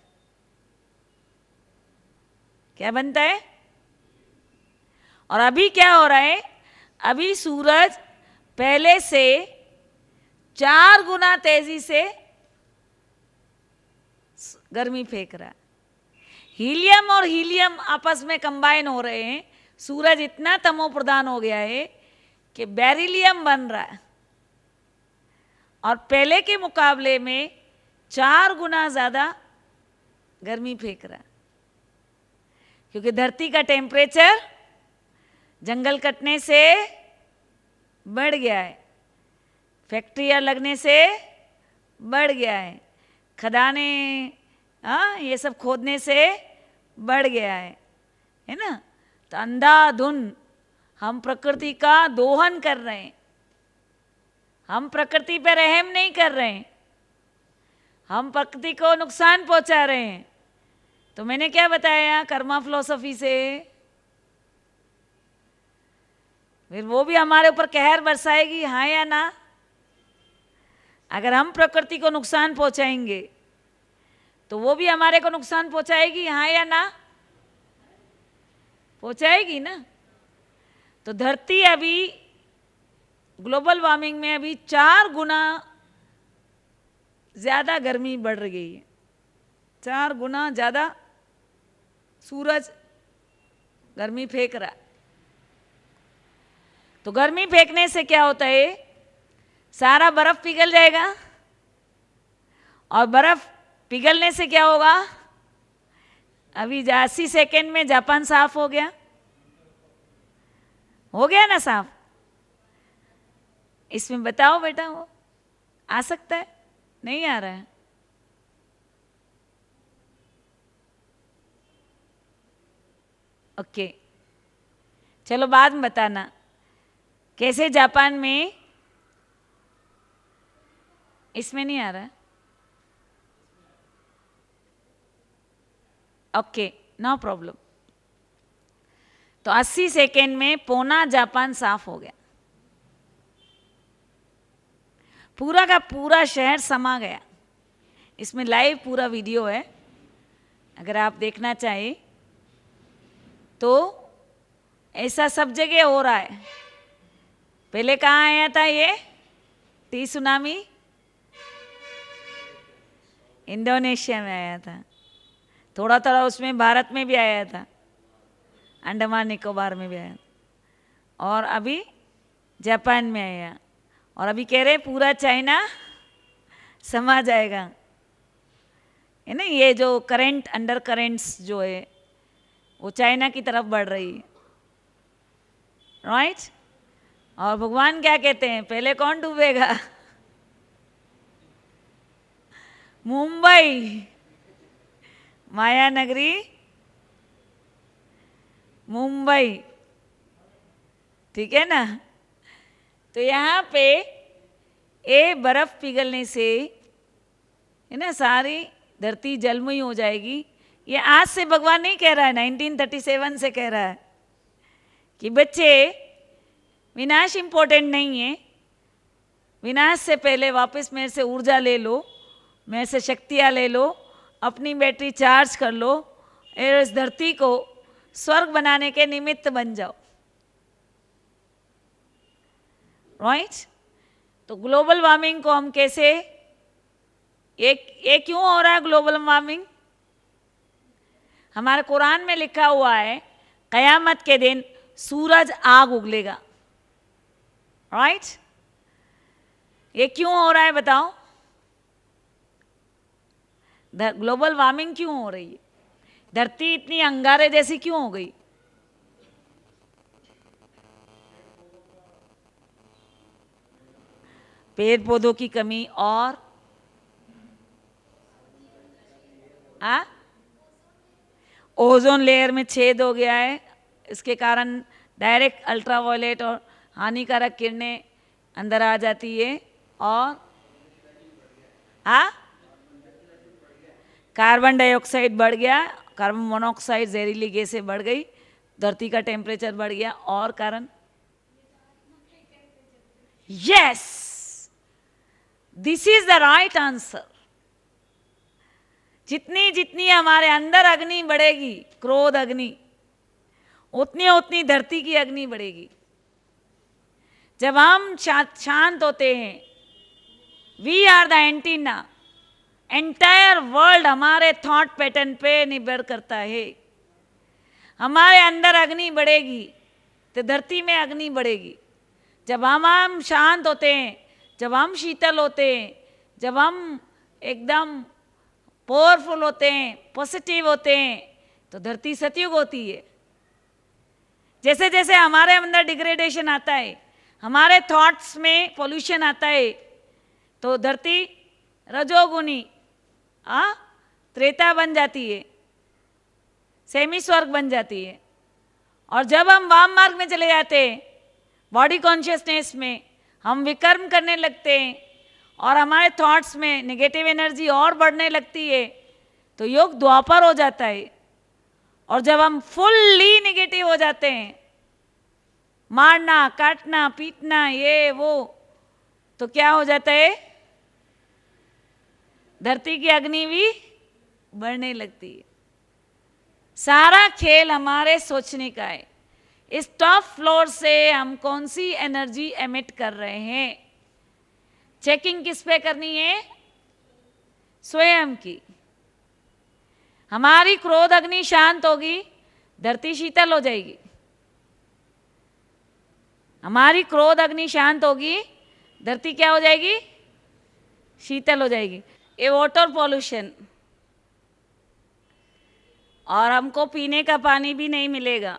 क्या बनता है? और अभी क्या हो रहा है? अभी सूरज पहले से 4 गुना तेजी से गर्मी फेंक रहा है। हीलियम और हीलियम आपस में कंबाइन हो रहे हैं। सूरज इतना तमो प्रधान हो गया है कि बेरिलियम बन रहा है और पहले के मुकाबले में 4 गुना ज़्यादा गर्मी फेंक रहा है, क्योंकि धरती का टेम्परेचर जंगल कटने से बढ़ गया है, फैक्ट्रियाँ लगने से बढ़ गया है, खदानें ये सब खोदने से बढ़ गया है ना। तो अंधाधुंध हम प्रकृति का दोहन कर रहे हैं, हम प्रकृति पर रहम नहीं कर रहे हैं, हम प्रकृति को नुकसान पहुंचा रहे हैं। तो मैंने क्या बताया कर्मा फिलॉसफी से, फिर वो भी हमारे ऊपर कहर बरसाएगी, हाँ या ना? अगर हम प्रकृति को नुकसान पहुंचाएंगे तो वो भी हमारे को नुकसान पहुंचाएगी, हाँ या ना? पहुंचाएगी ना। तो धरती अभी ग्लोबल वार्मिंग में अभी 4 गुना ज़्यादा गर्मी बढ़ गई है, 4 गुना ज़्यादा सूरज गर्मी फेंक रहा है। तो गर्मी फेंकने से क्या होता है? सारा बर्फ पिघल जाएगा और बर्फ पिघलने से क्या होगा? अभी 80 सेकेंड में जापान साफ हो गया ना साफ? इसमें बताओ बेटा, वो आ सकता है? नहीं आ रहा है। ओके, चलो बाद में बताना कैसे जापान में। इसमें नहीं आ रहा है? Okay, no problem. तो 80 सेकेंड में पौना जापान साफ हो गया, पूरा का पूरा शहर समा गया। इसमें लाइव पूरा वीडियो है, अगर आप देखना चाहें तो। ऐसा सब जगह हो रहा है। पहले कहाँ आया था ये टी सुनामी? इंडोनेशिया में आया था, थोड़ा थोड़ा उसमें भारत में भी आया था, अंडमान निकोबार में भी आया, और अभी जापान में आया। और अभी कह रहे पूरा चाइना समा जाएगा, है ना। ये जो करंट अंडर करेंट्स जो है वो चाइना की तरफ बढ़ रही है, राइट। और भगवान क्या कहते हैं? पहले कौन डूबेगा? मुंबई, माया नगरी मुंबई, ठीक है ना। तो यहाँ पे ये बर्फ पिघलने से, है ना, सारी धरती जलमयी हो जाएगी। ये आज से भगवान नहीं कह रहा है, 1937 से कह रहा है कि बच्चे विनाश इम्पोर्टेंट नहीं है, विनाश से पहले वापस मेरे से ऊर्जा ले लो, मेरे से शक्तियाँ ले लो, अपनी बैटरी चार्ज कर लो, इस धरती को स्वर्ग बनाने के निमित्त बन जाओ। राइट? तो ग्लोबल वार्मिंग को हम कैसे, ये क्यों हो रहा है ग्लोबल वार्मिंग? हमारे कुरान में लिखा हुआ है कयामत के दिन सूरज आग उगलेगा। राइट? ये क्यों हो रहा है बताओ? ग्लोबल वार्मिंग क्यों हो रही है? धरती इतनी अंगारे जैसी क्यों हो गई? पेड़ पौधों की कमी और ओजोन लेयर में छेद हो गया है। इसके कारण डायरेक्ट अल्ट्रावायलेट और हानिकारक किरणें अंदर आ जाती है। और कार्बन डाइऑक्साइड बढ़ गया, कार्बन मोनोऑक्साइड जहरीली गैसें बढ़ गई, धरती का टेम्परेचर बढ़ गया। और कारण, yes, this is the right answer. जितनी जितनी हमारे अंदर अग्नि बढ़ेगी, क्रोध अग्नि, उतनी उतनी धरती की अग्नि बढ़ेगी। जब हम शांत होते हैं, we are the antenna, entire world हमारे थॉट पैटर्न पे निर्भर करता है। हमारे अंदर अग्नि बढ़ेगी तो धरती में अग्नि बढ़ेगी। जब हम शांत होते हैं, जब हम शीतल होते हैं, जब हम एकदम पावरफुल होते हैं, पॉजिटिव होते हैं, तो धरती सतयुग होती है। जैसे जैसे हमारे अंदर डिग्रेडेशन आता है, हमारे थॉट्स में पोल्यूशन आता है, तो धरती रजोगुनी त्रेता बन जाती है, सेमी स्वर्ग बन जाती है। और जब हम वाम मार्ग में चले जाते हैं, बॉडी कॉन्शियसनेस में, हम विकर्म करने लगते हैं और हमारे थॉट्स में नेगेटिव एनर्जी और बढ़ने लगती है, तो योग द्वापर हो जाता है। और जब हम फुल्ली नेगेटिव हो जाते हैं, मारना, काटना, पीटना, ये वो, तो क्या हो जाता है? धरती की अग्नि भी बढ़ने लगती है। सारा खेल हमारे सोचने का है। इस टॉप फ्लोर से हम कौन सी एनर्जी एमिट कर रहे हैं, चेकिंग किस पे करनी है? स्वयं की। हमारी क्रोध अग्नि शांत होगी, धरती शीतल हो जाएगी। हमारी क्रोध अग्नि शांत होगी, धरती क्या हो जाएगी? शीतल हो जाएगी। ये वाटर पॉल्यूशन, और हमको पीने का पानी भी नहीं मिलेगा।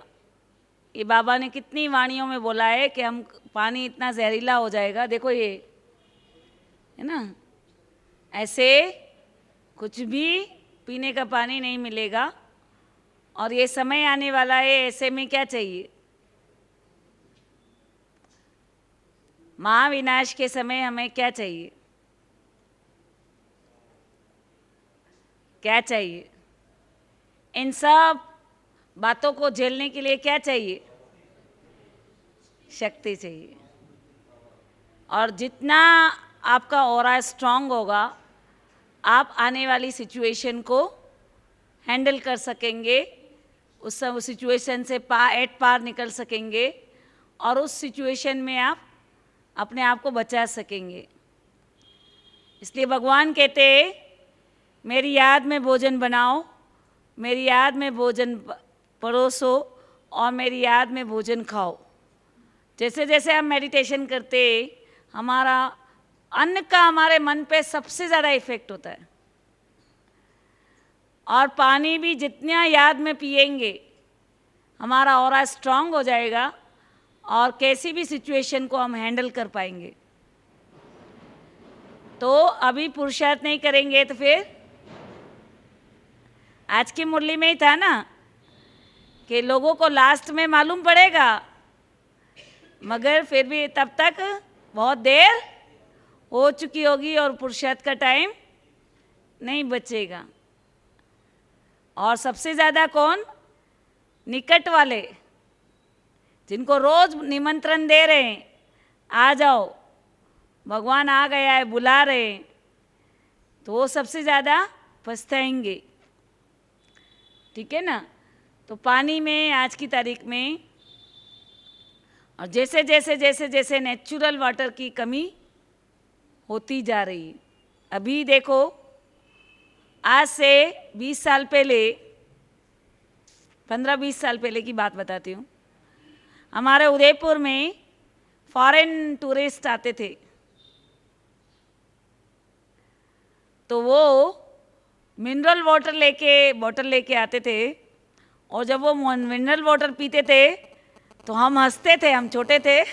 ये बाबा ने कितनी वाणियों में बोला है कि हम पानी इतना जहरीला हो जाएगा। देखो ये है ना, ऐसे कुछ भी पीने का पानी नहीं मिलेगा। और ये समय आने वाला है, ऐसे में क्या चाहिए? महाविनाश के समय हमें क्या चाहिए? क्या चाहिए? इन सब बातों को झेलने के लिए क्या चाहिए? शक्ति चाहिए। और जितना आपका ऑरा स्ट्रांग होगा, आप आने वाली सिचुएशन को हैंडल कर सकेंगे, उस सब सिचुएशन से एट पार निकल सकेंगे, और उस सिचुएशन में आप अपने आप को बचा सकेंगे। इसलिए भगवान कहते हैं, मेरी याद में भोजन बनाओ, मेरी याद में भोजन परोसो, और मेरी याद में भोजन खाओ। जैसे जैसे हम मेडिटेशन करते हैं, हमारा अन्न का हमारे मन पे सबसे ज़्यादा इफेक्ट होता है। और पानी भी जितना याद में पिएंगे, हमारा ऑरा स्ट्रांग हो जाएगा, और कैसी भी सिचुएशन को हम हैंडल कर पाएंगे। तो अभी पुरुषार्थ नहीं करेंगे तो फिर, आज की मुरली में ही था ना कि लोगों को लास्ट में मालूम पड़ेगा, मगर फिर भी तब तक बहुत देर हो चुकी होगी और पुरुषार्थ का टाइम नहीं बचेगा। और सबसे ज़्यादा कौन? निकट वाले, जिनको रोज निमंत्रण दे रहे हैं, आ जाओ, भगवान आ गया है, बुला रहे हैं, तो वो सबसे ज़्यादा पछताएंगे। ठीक है ना? तो पानी में आज की तारीख में, और जैसे जैसे जैसे जैसे नेचुरल वाटर की कमी होती जा रही है, अभी देखो आज से 20 साल पहले, 15-20 साल पहले की बात बताती हूँ, हमारे उदयपुर में फॉरेन टूरिस्ट आते थे, तो वो मिनरल वाटर बॉटल लेके आते थे, और जब वो मिनरल वाटर पीते थे तो हम हंसते थे, हम छोटे थे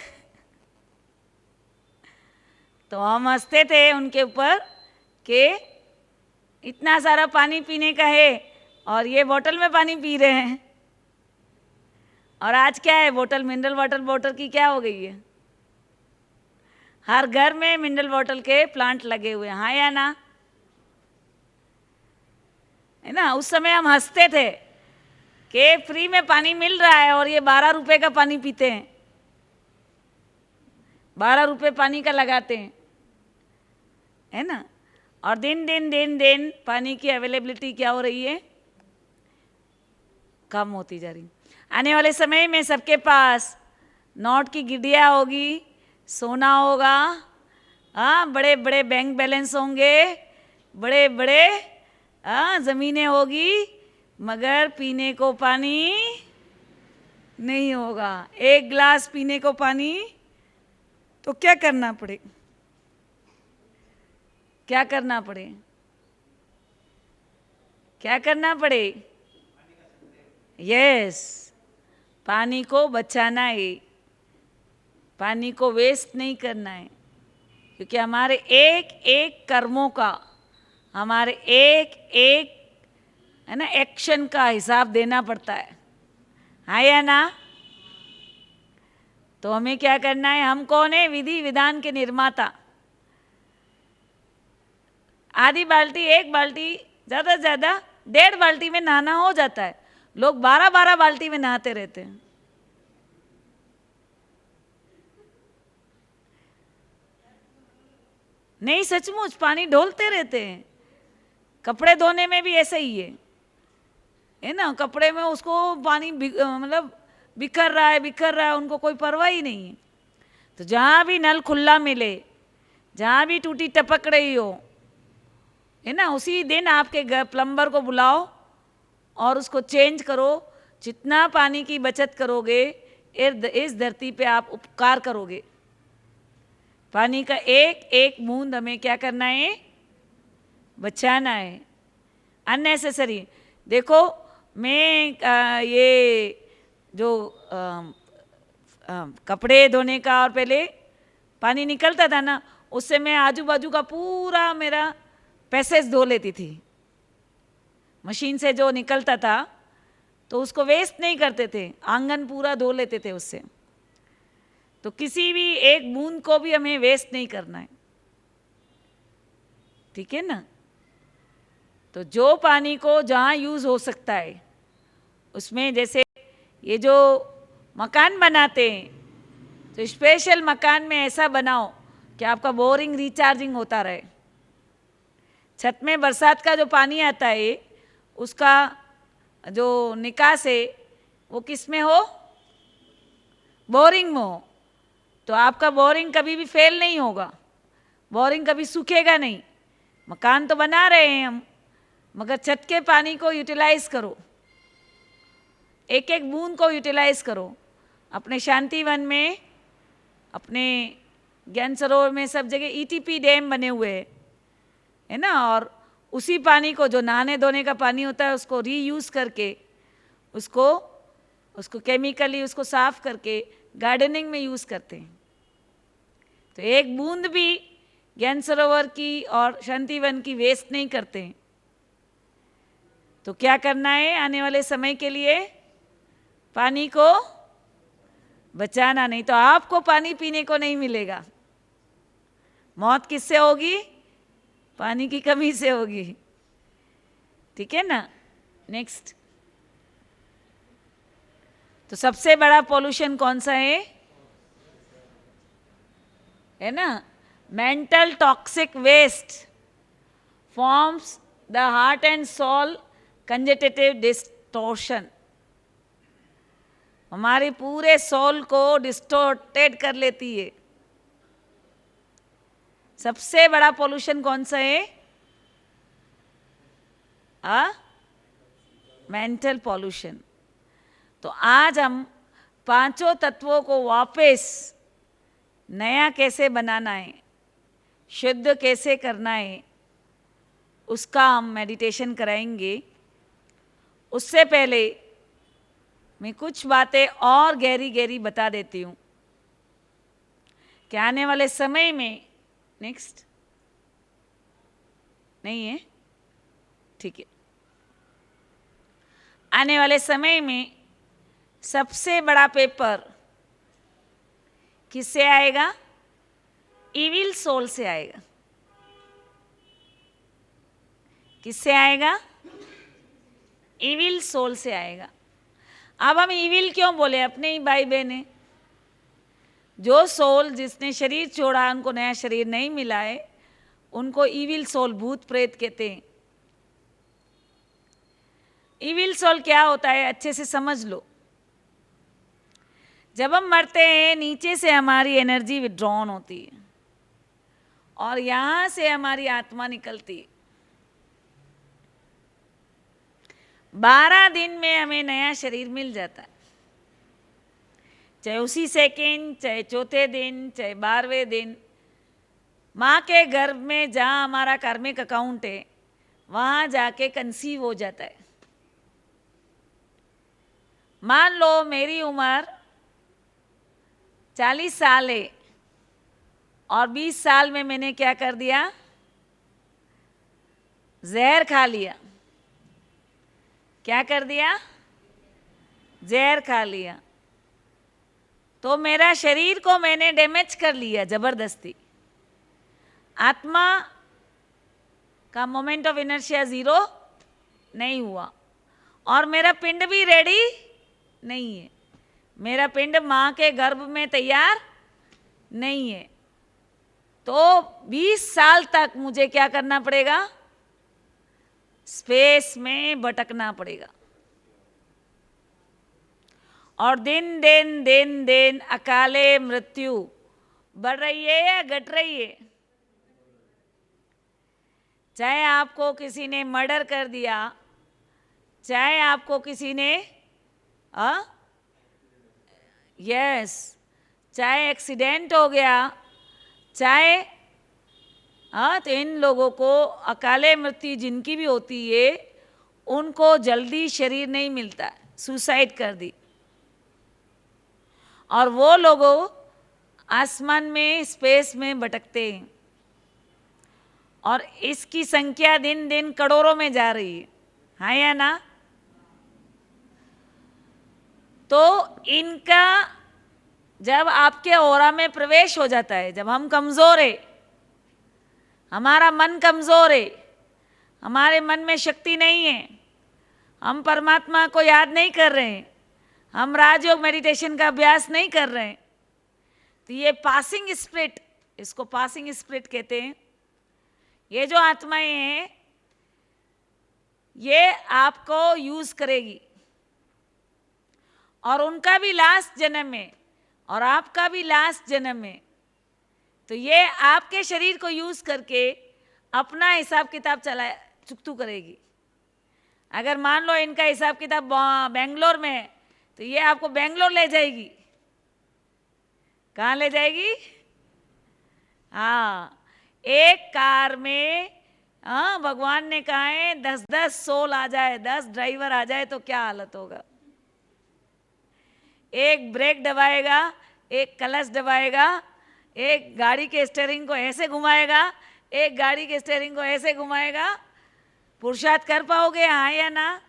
तो हम हंसते थे उनके ऊपर कि इतना सारा पानी पीने का है और ये बोतल में पानी पी रहे हैं। और आज क्या है, बोतल मिनरल वाटर बोतल की क्या हो गई है, हर घर में मिनरल वाटर के प्लांट लगे हुए हैं, हाँ या ना, है ना। उस समय हम हंसते थे कि फ्री में पानी मिल रहा है और ये 12 रुपए का पानी पीते हैं, 12 रुपए पानी का लगाते हैं, है ना। और दिन दिन दिन दिन पानी की अवेलेबिलिटी क्या हो रही है, कम होती जा रही। आने वाले समय में सबके पास नोट की गिड्डियाँ होगी, सोना होगा, हाँ, बड़े बड़े बैंक बैलेंस होंगे, बड़े बड़े ज़मीनें होगी, मगर पीने को पानी नहीं होगा। एक गिलास पीने को पानी तो क्या करना पड़े, क्या करना पड़े, क्या करना पड़े, यस, पानी को बचाना है, पानी को वेस्ट नहीं करना है, क्योंकि हमारे एक एक कर्मों का, हमारे एक एक, है ना, एक्शन का हिसाब देना पड़ता है, हाँ या ना। तो हमें क्या करना है, हम कौन है, विधि विधान के निर्माता। आधी बाल्टी, एक बाल्टी, ज़्यादा से ज़्यादा 1.5 बाल्टी में नहाना हो जाता है, लोग 12-12 बाल्टी में नहाते रहते हैं। नहीं, सचमुच पानी ढोलते रहते हैं। कपड़े धोने में भी ऐसा ही है ना, कपड़े में उसको पानी मतलब बिखर रहा है, उनको कोई परवाह ही नहीं है। तो जहाँ भी नल खुला मिले, जहाँ भी टूटी टपक रही हो, है ना, उसी दिन आपके प्लम्बर को बुलाओ और उसको चेंज करो। जितना पानी की बचत करोगे, इस धरती पे आप उपकार करोगे। पानी का एक एक बूंद हमें क्या करना है, बचाना है, अननेसेसरी। देखो, मैं ये जो कपड़े धोने का और पहले पानी निकलता था ना, उससे मैं आजू बाजू का पूरा मेरा पैसेज धो लेती थी। मशीन से जो निकलता था तो उसको वेस्ट नहीं करते थे, आंगन पूरा धो लेते थे उससे। तो किसी भी एक बूंद को भी हमें वेस्ट नहीं करना है, ठीक है ना। तो जो पानी को जहाँ यूज़ हो सकता है उसमें, जैसे ये जो मकान बनाते हैं, तो स्पेशल मकान में ऐसा बनाओ कि आपका बोरिंग रिचार्जिंग होता रहे। छत में बरसात का जो पानी आता है, उसका जो निकास है वो किस में हो, बोरिंग में हो। तो आपका बोरिंग कभी भी फेल नहीं होगा, बोरिंग कभी सूखेगा नहीं। मकान तो बना रहे हैं हम, मगर छत के पानी को यूटिलाइज करो, एक एक बूंद को यूटिलाइज करो। अपने शांतिवन में, अपने ज्ञान सरोवर में, सब जगह ईटीपी डैम बने हुए हैं, है ना। और उसी पानी को, जो नहाने धोने का पानी होता है, उसको रीयूज़ करके, उसको केमिकली उसको साफ करके गार्डनिंग में यूज़ करते हैं। तो एक बूंद भी ज्ञान सरोवर की और शांतिवन की वेस्ट नहीं करते हैं। तो क्या करना है आने वाले समय के लिए, पानी को बचाना, नहीं तो आपको पानी पीने को नहीं मिलेगा। मौत किससे होगी, पानी की कमी से होगी, ठीक है ना। नेक्स्ट, तो सबसे बड़ा पॉल्यूशन कौन सा है ना, mental toxic waste forms the heart and soul congestive distortion. हमारे पूरे सोल को डिस्टोर्टेड कर लेती है। सबसे बड़ा पोल्यूशन कौन सा है? Mental pollution. तो आज हम पांचों तत्वों को वापस नया कैसे बनाना है, शुद्ध कैसे करना है, उसका हम मेडिटेशन कराएंगे। उससे पहले मैं कुछ बातें और गहरी गहरी बता देती हूँ कि आने वाले समय में, नेक्स्ट नहीं है, ठीक है, आने वाले समय में सबसे बड़ा पेपर किससे आएगा? इविल सोल से आएगा। किससे आएगा? इविल सोल से आएगा। अब हम इविल क्यों बोले? अपने ही भाई बहन है। जो सोल जिसने शरीर छोड़ा, उनको नया शरीर नहीं मिला है, उनको इविल सोल, भूत प्रेत कहते हैं। इविल सोल क्या होता है अच्छे से समझ लो। जब हम मरते हैं, नीचे से हमारी एनर्जी विड्रॉन होती है और यहां से हमारी आत्मा निकलती है। 12 दिन में हमें नया शरीर मिल जाता है, चाहे उसी सेकेंड, चाहे चौथे दिन, चाहे 12वें दिन। माँ के गर्भ में जहाँ हमारा कार्मिक अकाउंट है, वहाँ जाके कंसीव हो जाता है। मान लो मेरी उम्र 40 साल है और 20 साल में मैंने क्या कर दिया? जहर खा लिया। क्या कर दिया? जहर खा लिया। तो मेरा शरीर को मैंने डैमेज कर लिया जबरदस्ती। आत्मा का मोमेंट ऑफ इनर्शिया 0 नहीं हुआ और मेरा पिंड भी रेडी नहीं है। मेरा पिंड माँ के गर्भ में तैयार नहीं है। तो 20 साल तक मुझे क्या करना पड़ेगा? स्पेस में भटकना पड़ेगा। और दिन दिन दिन दिन अकाले मृत्यु बढ़ रही है या घट रही है? चाहे आपको किसी ने मर्डर कर दिया, चाहे आपको किसी ने चाहे एक्सीडेंट हो गया, चाहे तो इन लोगों को अकाले मृत्यु जिनकी भी होती है, उनको जल्दी शरीर नहीं मिलता, सुसाइड कर दी। और वो लोगों आसमान में, स्पेस में भटकते हैं और इसकी संख्या दिन दिन करोड़ों में जा रही है। हाँ या ना? तो इनका जब आपके ऑरा में प्रवेश हो जाता है, जब हम कमज़ोर है, हमारा मन कमज़ोर है, हमारे मन में शक्ति नहीं है, हम परमात्मा को याद नहीं कर रहे हैं, हम राजयोग मेडिटेशन का अभ्यास नहीं कर रहे हैं, तो ये पासिंग स्पिरिट, इसको पासिंग स्पिरिट कहते हैं। ये जो आत्माएं हैं, ये आपको यूज करेगी और उनका भी लास्ट जन्म है और आपका भी लास्ट जन्म है। तो ये आपके शरीर को यूज करके अपना हिसाब किताब चला चुकतू करेगी। अगर मान लो इनका हिसाब किताब बेंगलोर में है, तो ये आपको बेंगलोर ले जाएगी। कहाँ ले जाएगी? हाँ, एक कार में भगवान ने कहा है 10-10 सोल आ जाए, 10 ड्राइवर आ जाए तो क्या हालत होगा। एक ब्रेक दबाएगा, एक क्लच दबाएगा, एक गाड़ी के स्टीयरिंग को ऐसे घुमाएगा, एक गाड़ी के स्टीयरिंग को ऐसे घुमाएगा। पुरुषार्थ कर पाओगे? हाँ या ना?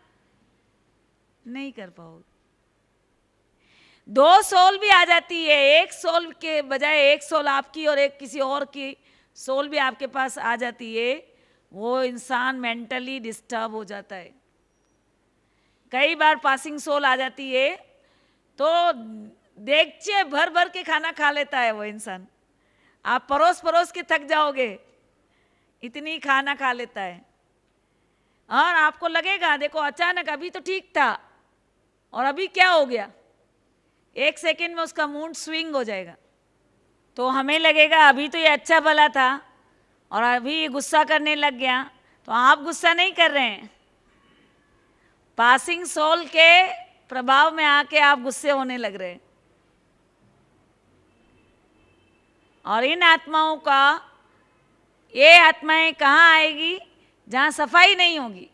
नहीं कर पाओगे। 2 सोल भी आ जाती है, एक सोल के बजाय एक सोल आपकी और एक किसी और की सोल भी आपके पास आ जाती है, वो इंसान मेंटली डिस्टर्ब हो जाता है। कई बार पासिंग सोल आ जाती है तो देगचे भर भर के खाना खा लेता है वो इंसान। आप परोस परोस के थक जाओगे, इतनी खाना खा लेता है। और आपको लगेगा, देखो अचानक अभी तो ठीक था और अभी क्या हो गया। 1 सेकेंड में उसका मूड स्विंग हो जाएगा। तो हमें लगेगा अभी तो ये अच्छा भला था और अभी ये गुस्सा करने लग गया। तो आप गुस्सा नहीं कर रहे हैं, पासिंग सोल के प्रभाव में आके आप गुस्से होने लग रहे हैं। और इन आत्माओं का, ये आत्माएं कहाँ आएगी? जहाँ सफाई नहीं होगी।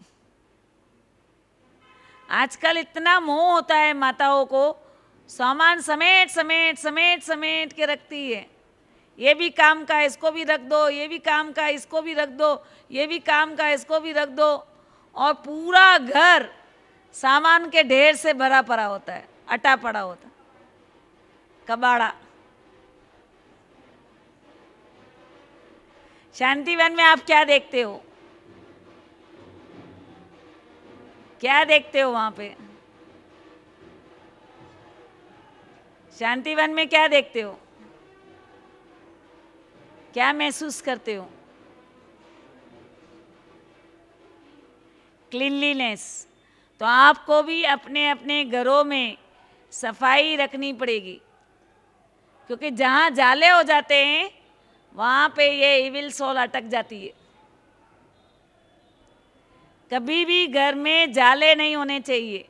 आजकल इतना मोह होता है माताओं को, सामान समेट समेट समेट समेट के रखती है। ये भी काम का, इसको भी रख दो, ये भी काम का, इसको भी रख दो, ये भी काम का, इसको भी रख दो, और पूरा घर सामान के ढेर से भरा पड़ा होता है, अटा पड़ा होता है, कबाड़ा। शांतिवन में आप क्या देखते हो? क्या देखते हो वहां पे? शांतिवन में क्या देखते हो? क्या महसूस करते हो? क्लीनलीनेस। तो आपको भी अपने अपने घरों में सफाई रखनी पड़ेगी, क्योंकि जहाँ जाले हो जाते हैं वहाँ पे ये इविल सोल अटक जाती है। कभी भी घर में जाले नहीं होने चाहिए।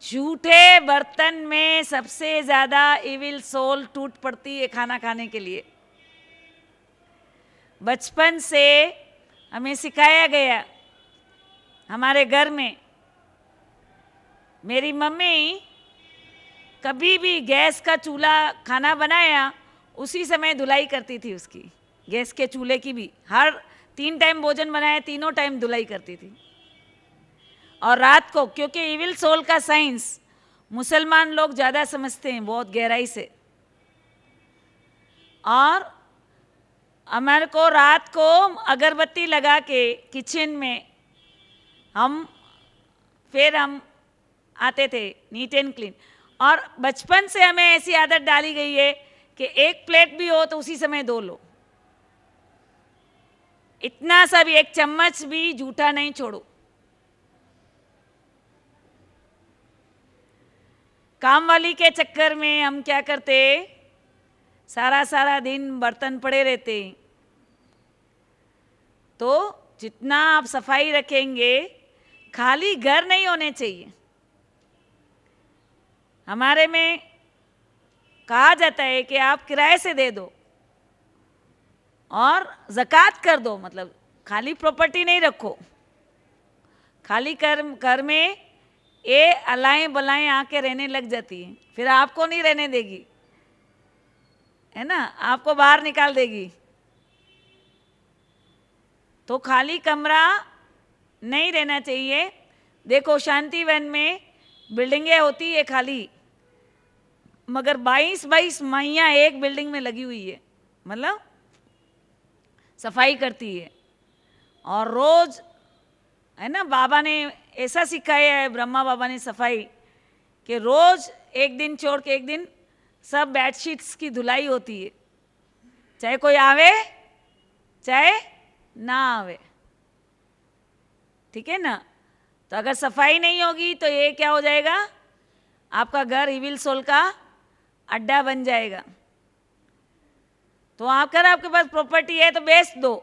झूठे बर्तन में सबसे ज़्यादा इविल सोल टूट पड़ती है खाना खाने के लिए। बचपन से हमें सिखाया गया, हमारे घर में मेरी मम्मी कभी भी गैस का चूल्हा खाना बनाया उसी समय धुलाई करती थी उसकी, गैस के चूल्हे की भी। हर 3 टाइम भोजन बनाया, तीनों टाइम धुलाई करती थी। और रात को, क्योंकि इविल सोल का साइंस मुसलमान लोग ज़्यादा समझते हैं बहुत गहराई से, और हमारे को रात को अगरबत्ती लगा के किचन में हम आते थे नीट एंड क्लीन। और बचपन से हमें ऐसी आदत डाली गई है कि एक प्लेट भी हो तो उसी समय धो लो, इतना सा भी, एक चम्मच भी जूठा नहीं छोड़ो। काम वाली के चक्कर में हम क्या करते, सारा सारा दिन बर्तन पड़े रहते। तो जितना आप सफाई रखेंगे, खाली घर नहीं होने चाहिए। हमारे में कहा जाता है कि आप किराए से दे दो और ज़कात कर दो, मतलब खाली प्रॉपर्टी नहीं रखो। खाली घर में ये अलाएं बलाएं आके रहने लग जाती हैं, फिर आपको नहीं रहने देगी, है ना, आपको बाहर निकाल देगी। तो खाली कमरा नहीं रहना चाहिए। देखो शांतिवन में बिल्डिंगें होती है खाली, मगर 22 माइयाँ एक बिल्डिंग में लगी हुई है, मतलब सफाई करती है। और रोज, है ना, बाबा ने ऐसा सिखाया है, ब्रह्मा बाबा ने सफाई, कि रोज एक दिन छोड़ के एक दिन सब बेडशीट्स की धुलाई होती है, चाहे कोई आवे चाहे ना आवे, ठीक है ना। तो अगर सफाई नहीं होगी तो ये क्या हो जाएगा, आपका घर इविल सोल का अड्डा बन जाएगा। तो अगर आपके पास प्रॉपर्टी है तो बेच दो,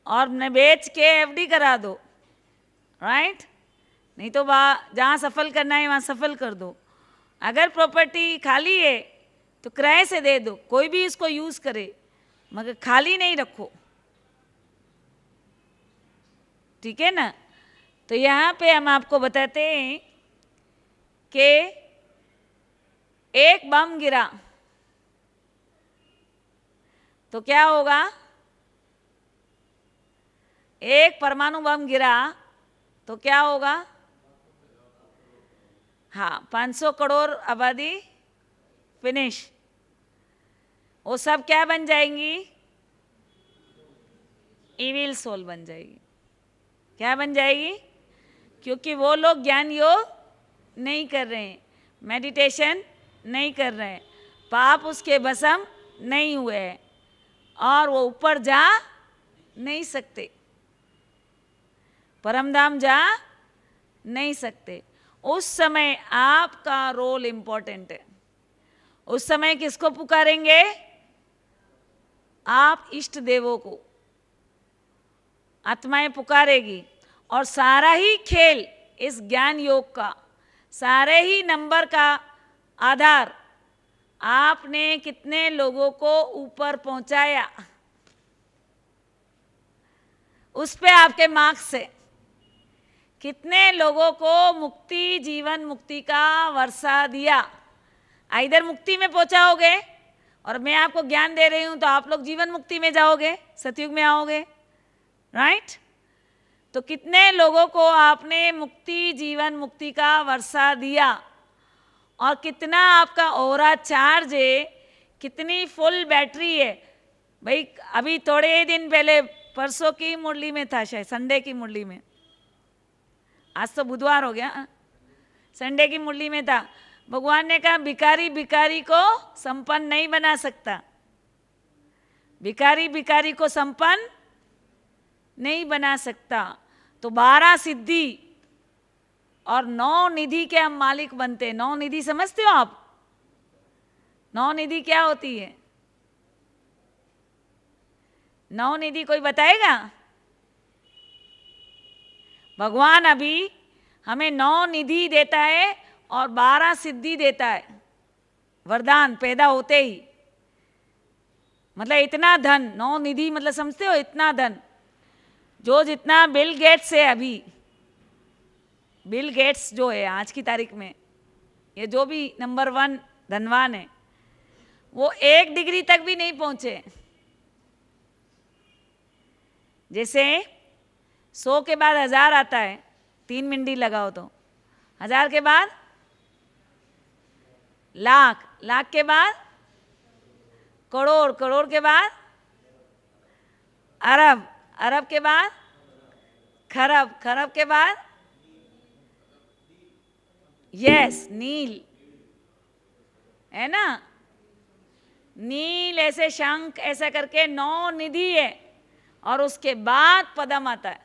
और न बेच के एफडी करा दो, राइट। नहीं तो जहाँ सफल करना है वहाँ सफल कर दो। अगर प्रॉपर्टी खाली है तो किराए से दे दो, कोई भी इसको यूज़ करे, मगर खाली नहीं रखो, ठीक है ना। तो यहाँ पे हम आपको बताते हैं कि एक बम गिरा तो क्या होगा, एक परमाणु बम गिरा तो क्या होगा, हाँ, 500 करोड़ आबादी फिनिश। वो सब क्या बन जाएंगी, इविल सोल बन जाएगी। क्या बन जाएगी, क्योंकि वो लोग ज्ञान योग नहीं कर रहे हैं, मेडिटेशन नहीं कर रहे हैं, पाप उसके भस्म नहीं हुए हैं, और वो ऊपर जा नहीं सकते, परमधाम जा नहीं सकते। उस समय आपका रोल इंपॉर्टेंट है। उस समय किसको पुकारेंगे? आप इष्ट देवों को आत्माएं पुकारेगी। और सारा ही खेल इस ज्ञान योग का, सारे ही नंबर का आधार आपने कितने लोगों को ऊपर पहुंचाया, उस पे आपके मार्क्स है। कितने लोगों को मुक्ति, जीवन मुक्ति का वर्षा दिया। इधर मुक्ति में पहुंचाओगे और मैं आपको ज्ञान दे रही हूं तो आप लोग जीवन मुक्ति में जाओगे, सतयुग में आओगे, राइट? तो कितने लोगों को आपने मुक्ति, जीवन मुक्ति का वर्षा दिया और कितना आपका ऑरा चार्ज है, कितनी फुल बैटरी है। भाई अभी थोड़े ही दिन पहले, परसों की मुरली में था, शायद संडे की मुरली में, आज तो बुधवार हो गया, संडे की मुरली में था। भगवान ने कहा भिखारी भिखारी को संपन्न नहीं बना सकता, भिखारी भिखारी को संपन्न नहीं बना सकता। तो 12 सिद्धि और 9 निधि के हम मालिक बनते हैं। 9 निधि समझते हो आप? 9 निधि क्या होती है? 9 निधि कोई बताएगा? भगवान अभी हमें 9 निधि देता है और 12 सिद्धि देता है, वरदान पैदा होते ही। मतलब इतना धन, 9 निधि मतलब समझते हो? इतना धन जो जितना बिल गेट्स है, अभी बिल गेट्स जो है आज की तारीख में, ये जो भी नंबर 1 धनवान है, वो 1 डिग्री तक भी नहीं पहुंचे। जैसे 100 के बाद 1000 आता है, 3 मिनटी लगाओ तो 1000 के बाद लाख, लाख के बाद करोड़, करोड़ के बाद अरब, अरब के बाद खरब, खरब के बाद यस नील, है ना? नील, ऐसे शंख, ऐसा करके 9 निधि है और उसके बाद पदम आता है।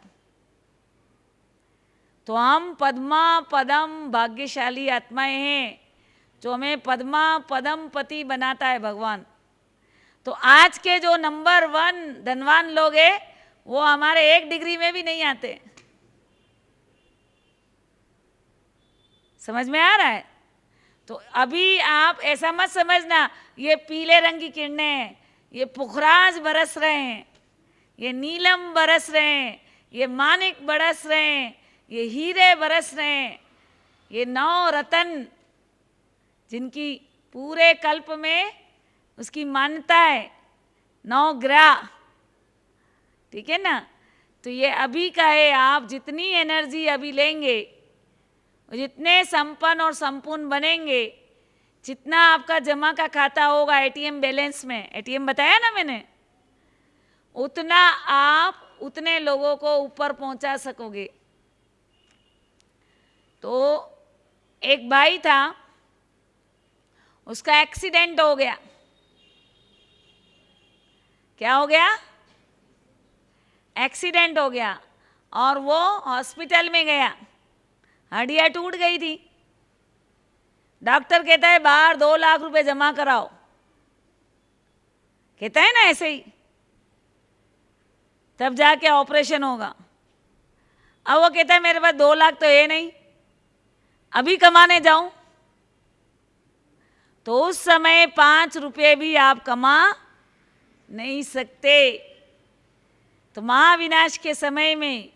तो हम पद्मा पदम भाग्यशाली आत्माएं हैं जो हमें पद्मा पदम पति बनाता है भगवान। तो आज के जो नंबर 1 धनवान लोग हैं वो हमारे 1 डिग्री में भी नहीं आते। समझ में आ रहा है? तो अभी आप ऐसा मत समझना ये पीले रंग की किरणें हैं, ये पुखराज बरस रहे हैं, ये नीलम बरस रहे हैं, ये मानिक बरस रहे हैं, ये हीरे बरस रहे हैं, ये 9 रतन जिनकी पूरे कल्प में उसकी मान्यता है, 9 ग्रह, ठीक है ना? तो ये अभी का है। आप जितनी एनर्जी अभी लेंगे, जितने संपन्न और संपूर्ण बनेंगे, जितना आपका जमा का खाता होगा एटीएम बैलेंस में, एटीएम बताया ना मैंने, उतना आप उतने लोगों को ऊपर पहुंचा सकोगे। तो एक भाई था, उसका एक्सीडेंट हो गया। क्या हो गया? एक्सीडेंट हो गया और वो हॉस्पिटल में गया, हड्डियां टूट गई थी। डॉक्टर कहता है बाहर 2 लाख रुपए जमा कराओ, कहता है ना ऐसे ही, तब जाके ऑपरेशन होगा। अब वो कहता है मेरे पास 2 लाख तो है नहीं, अभी कमाने जाऊं। तो उस समय 5 रुपये भी आप कमा नहीं सकते। तो महाविनाश के समय में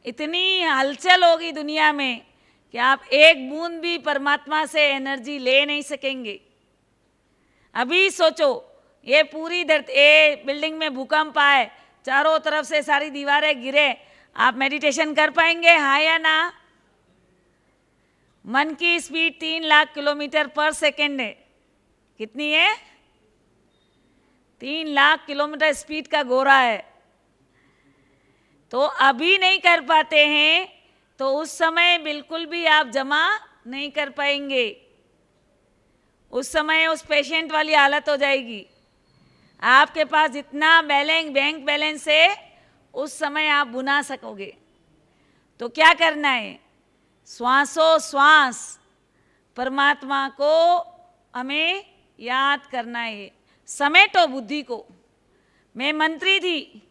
इतनी हलचल होगी दुनिया में कि आप एक बूंद भी परमात्मा से एनर्जी ले नहीं सकेंगे। अभी सोचो, ये पूरी धरती, ये बिल्डिंग में भूकंप आए, चारों तरफ से सारी दीवारें गिरे, आप मेडिटेशन कर पाएंगे? हाँ या ना? मन की स्पीड 3 लाख किलोमीटर पर सेकेंड है। कितनी है? 3 लाख किलोमीटर स्पीड का गोरा है। तो अभी नहीं कर पाते हैं तो उस समय बिल्कुल भी आप जमा नहीं कर पाएंगे। उस समय उस पेशेंट वाली हालत हो जाएगी। आपके पास जितना बैलेंस, बैंक बैलेंस है, उस समय आप बुना सकोगे। तो क्या करना है? श्वासों श्वास परमात्मा को हमें याद करना है। समेटो बुद्धि को। मैं मंत्री थी,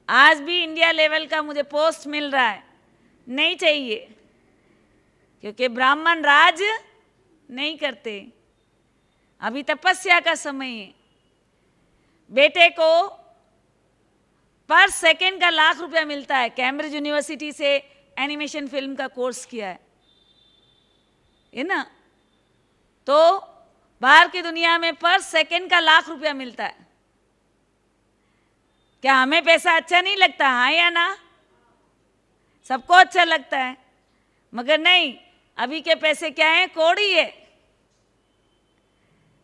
आज भी इंडिया लेवल का मुझे पोस्ट मिल रहा है, नहीं चाहिए, क्योंकि ब्राह्मण राज नहीं करते। अभी तपस्या का समय है। बेटे को पर सेकंड का ₹1,00,000 मिलता है। कैम्ब्रिज यूनिवर्सिटी से एनिमेशन फिल्म का कोर्स किया है ना। तो बाहर की दुनिया में पर सेकंड का ₹1,00,000 मिलता है। क्या हमें पैसा अच्छा नहीं लगता? हाँ या ना? सबको अच्छा लगता है, मगर नहीं, अभी के पैसे क्या है? कौड़ी है।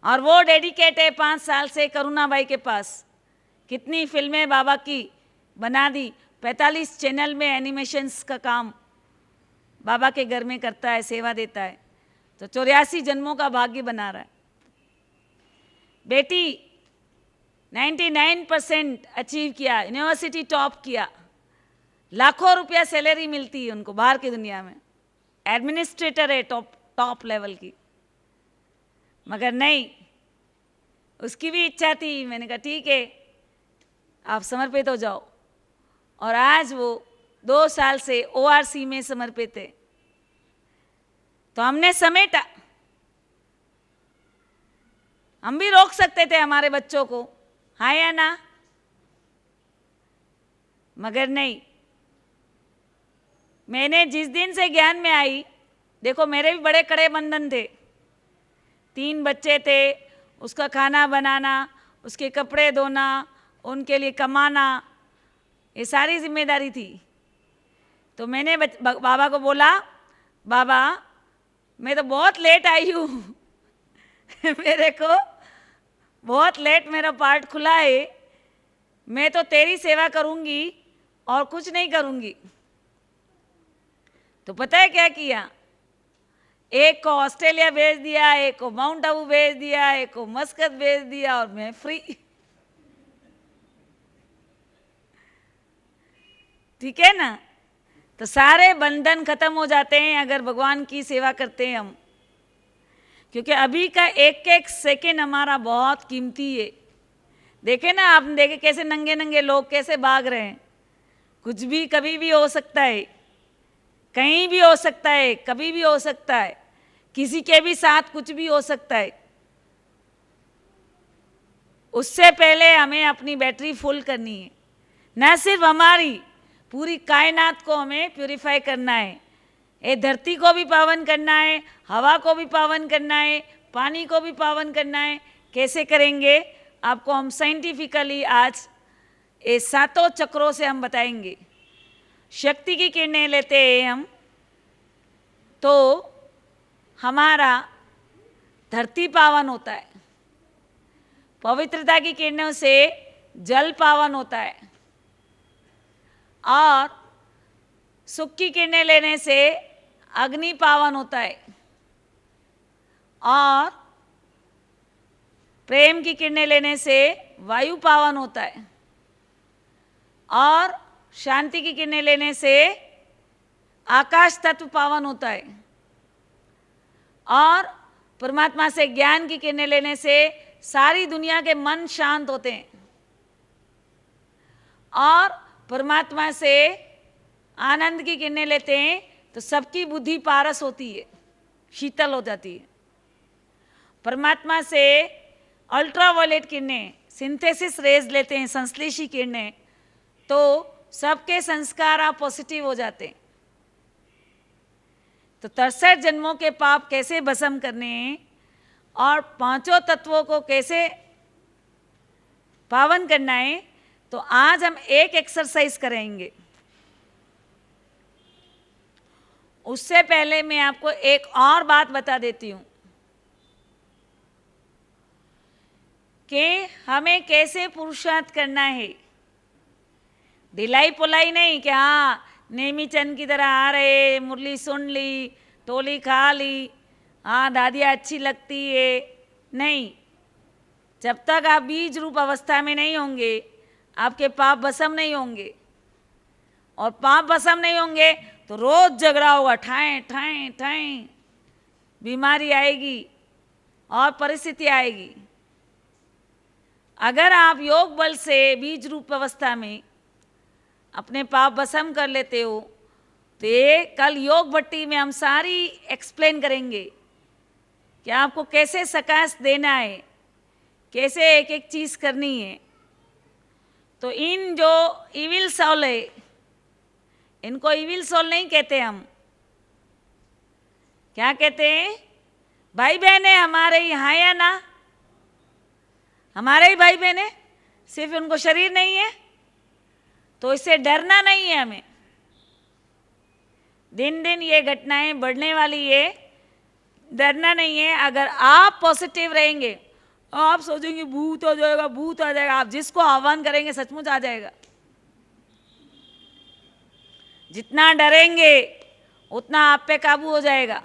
और वो डेडिकेट है 5 साल से करुणाबाई के पास। कितनी फिल्में बाबा की बना दी। 45 चैनल में एनिमेशंस का काम बाबा के घर में करता है, सेवा देता है। तो 84 जन्मों का भाग्य बना रहा है। बेटी 99% अचीव किया, यूनिवर्सिटी टॉप किया, लाखों रुपया सैलरी मिलती है उनको बाहर की दुनिया में, एडमिनिस्ट्रेटर है टॉप लेवल की। मगर नहीं, उसकी भी इच्छा थी। मैंने कहा ठीक है, आप समर्पित हो जाओ। और आज वो 2 साल से ORC में समर्पित है। तो हमने समेटा। हम भी रोक सकते थे हमारे बच्चों को, हाँ या ना? मगर नहीं। मैंने जिस दिन से ज्ञान में आई, देखो मेरे भी बड़े कड़े बंधन थे। 3 बच्चे थे, उसका खाना बनाना, उसके कपड़े धोना, उनके लिए कमाना, ये सारी जिम्मेदारी थी। तो मैंने बाबा को बोला, बाबा मैं तो बहुत लेट आई हूँ मेरे को बहुत लेट मेरा पार्ट खुला है, मैं तो तेरी सेवा करूँगी और कुछ नहीं करूँगी। तो पता है क्या किया? एक को ऑस्ट्रेलिया भेज दिया, एक को माउंट आबू भेज दिया, एक को मस्कत भेज दिया, और मैं फ्री। ठीक है ना? तो सारे बंधन खत्म हो जाते हैं अगर भगवान की सेवा करते हैं हम। क्योंकि अभी का एक एक सेकेंड हमारा बहुत कीमती है। देखे ना आपने, देखे कैसे नंगे नंगे लोग कैसे भाग रहे हैं। कुछ भी कभी भी हो सकता है, कहीं भी हो सकता है, कभी भी हो सकता है, किसी के भी साथ कुछ भी हो सकता है। उससे पहले हमें अपनी बैटरी फुल करनी है। न सिर्फ हमारी, पूरी कायनात को हमें प्यूरिफाई करना है। ये धरती को भी पावन करना है, हवा को भी पावन करना है, पानी को भी पावन करना है। कैसे करेंगे आपको हम साइंटिफिकली आज ये 7 चक्रों से हम बताएंगे। शक्ति की किरणें लेते हैं हम, तो हमारा धरती पावन होता है। पवित्रता की किरणों से जल पावन होता है, और सुख की किरणें लेने से अग्नि पावन होता है, और प्रेम की किरणें लेने से वायु पावन होता है, और शांति की किरणें लेने से आकाश तत्व पावन होता है, और परमात्मा से ज्ञान की किरणें लेने से सारी दुनिया के मन शांत होते हैं, और परमात्मा से आनंद की किरणें लेते हैं तो सबकी बुद्धि पारस होती है, शीतल हो जाती है। परमात्मा से अल्ट्रावायलेट किरणें, सिंथेसिस रेज लेते हैं, संश्लेषी किरणें, तो सबके संस्कार आप पॉजिटिव हो जाते हैं। तो 63 जन्मों के पाप कैसे भस्म करने हैं और 5 तत्वों को कैसे पावन करना है, तो आज हम एक एक्सरसाइज करेंगे। उससे पहले मैं आपको एक और बात बता देती हूँ कि हमें कैसे पुरुषार्थ करना है। ढिलाई पुलाई नहीं कि हाँ नेमी चंद की तरह आ रहे, मुरली सुन ली, टोली खा ली, हाँ दादिया अच्छी लगती है। नहीं, जब तक आप बीज रूप अवस्था में नहीं होंगे, आपके पाप भस्म नहीं होंगे। और पाप भस्म नहीं होंगे तो रोज झगड़ा होगा, ठाएं ठाएं ठाएं, बीमारी आएगी और परिस्थिति आएगी। अगर आप योग बल से बीज रूप अवस्था में अपने पाप भस्म कर लेते हो तो ये कल योग भट्टी में हम सारी एक्सप्लेन करेंगे कि आपको कैसे सकाश देना है, कैसे एक एक चीज़ करनी है। तो इन जो इविल सोल है, इनको इविल सोल नहीं कहते हम, क्या कहते हैं? भाई बहन है हमारे यहाँ या ना, हमारे ही भाई बहन है, सिर्फ उनको शरीर नहीं है। तो इससे डरना नहीं है हमें। दिन दिन ये घटनाएं बढ़ने वाली है, डरना नहीं है। अगर आप पॉजिटिव रहेंगे, आप सोचेंगे भूत आ जाएगा, भूत आ जाएगा, आप जिसको आह्वान करेंगे सचमुच आ जाएगा। जितना डरेंगे उतना आप पे काबू हो जाएगा।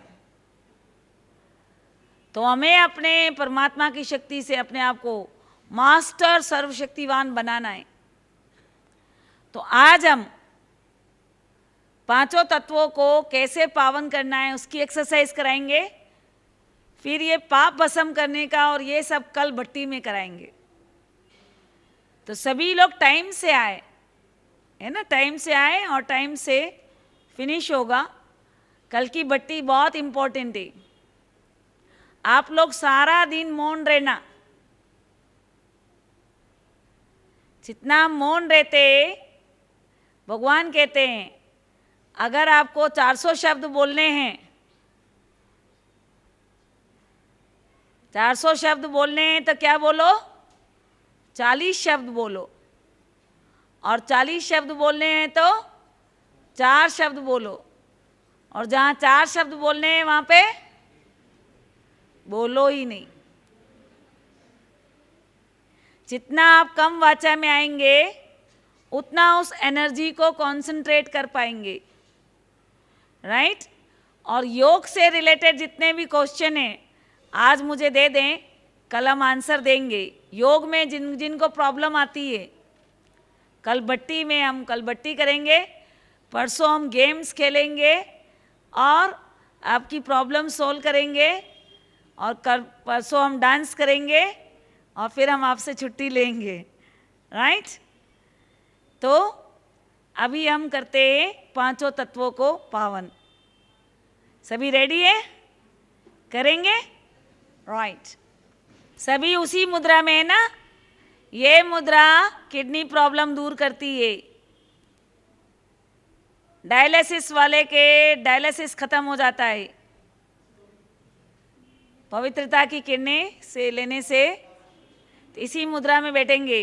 तो हमें अपने परमात्मा की शक्ति से अपने आप को मास्टर सर्वशक्तिवान बनाना है। तो आज हम पांचों तत्वों को कैसे पावन करना है उसकी एक्सरसाइज कराएंगे। फिर ये पाप भस्म करने का और ये सब कल भट्टी में कराएंगे। तो सभी लोग टाइम से आए, है ना, टाइम से आए और टाइम से फिनिश होगा। कल की भट्टी बहुत इम्पोर्टेंट है। आप लोग सारा दिन मौन रहना। जितना मौन रहते भगवान कहते हैं अगर आपको 400 शब्द बोलने हैं, 400 शब्द बोलने हैं तो क्या बोलो? 40 शब्द बोलो। और 40 शब्द बोलने हैं तो 4 शब्द बोलो। और जहाँ 4 शब्द बोलने हैं वहाँ पे बोलो ही नहीं। जितना आप कम वाचा में आएंगे उतना उस एनर्जी को कंसंट्रेट कर पाएंगे, राइट। और योग से रिलेटेड जितने भी क्वेश्चन हैं आज मुझे दे दें, कल हम आंसर देंगे। योग में जिनको प्रॉब्लम आती है कल भट्टी में हम कल भट्टी करेंगे, परसों हम गेम्स खेलेंगे और आपकी प्रॉब्लम सोल्व करेंगे, और कल परसों हम डांस करेंगे और फिर हम आपसे छुट्टी लेंगे, राइट। तो अभी हम करते हैं पांचों तत्वों को पावन। सभी रेडी है? करेंगे, राइट। सभी उसी मुद्रा में है ना? ये मुद्रा किडनी प्रॉब्लम दूर करती है। डायलिसिस वाले के डायलिसिस खत्म हो जाता है पवित्रता की किरणें से लेने से। इसी मुद्रा में बैठेंगे।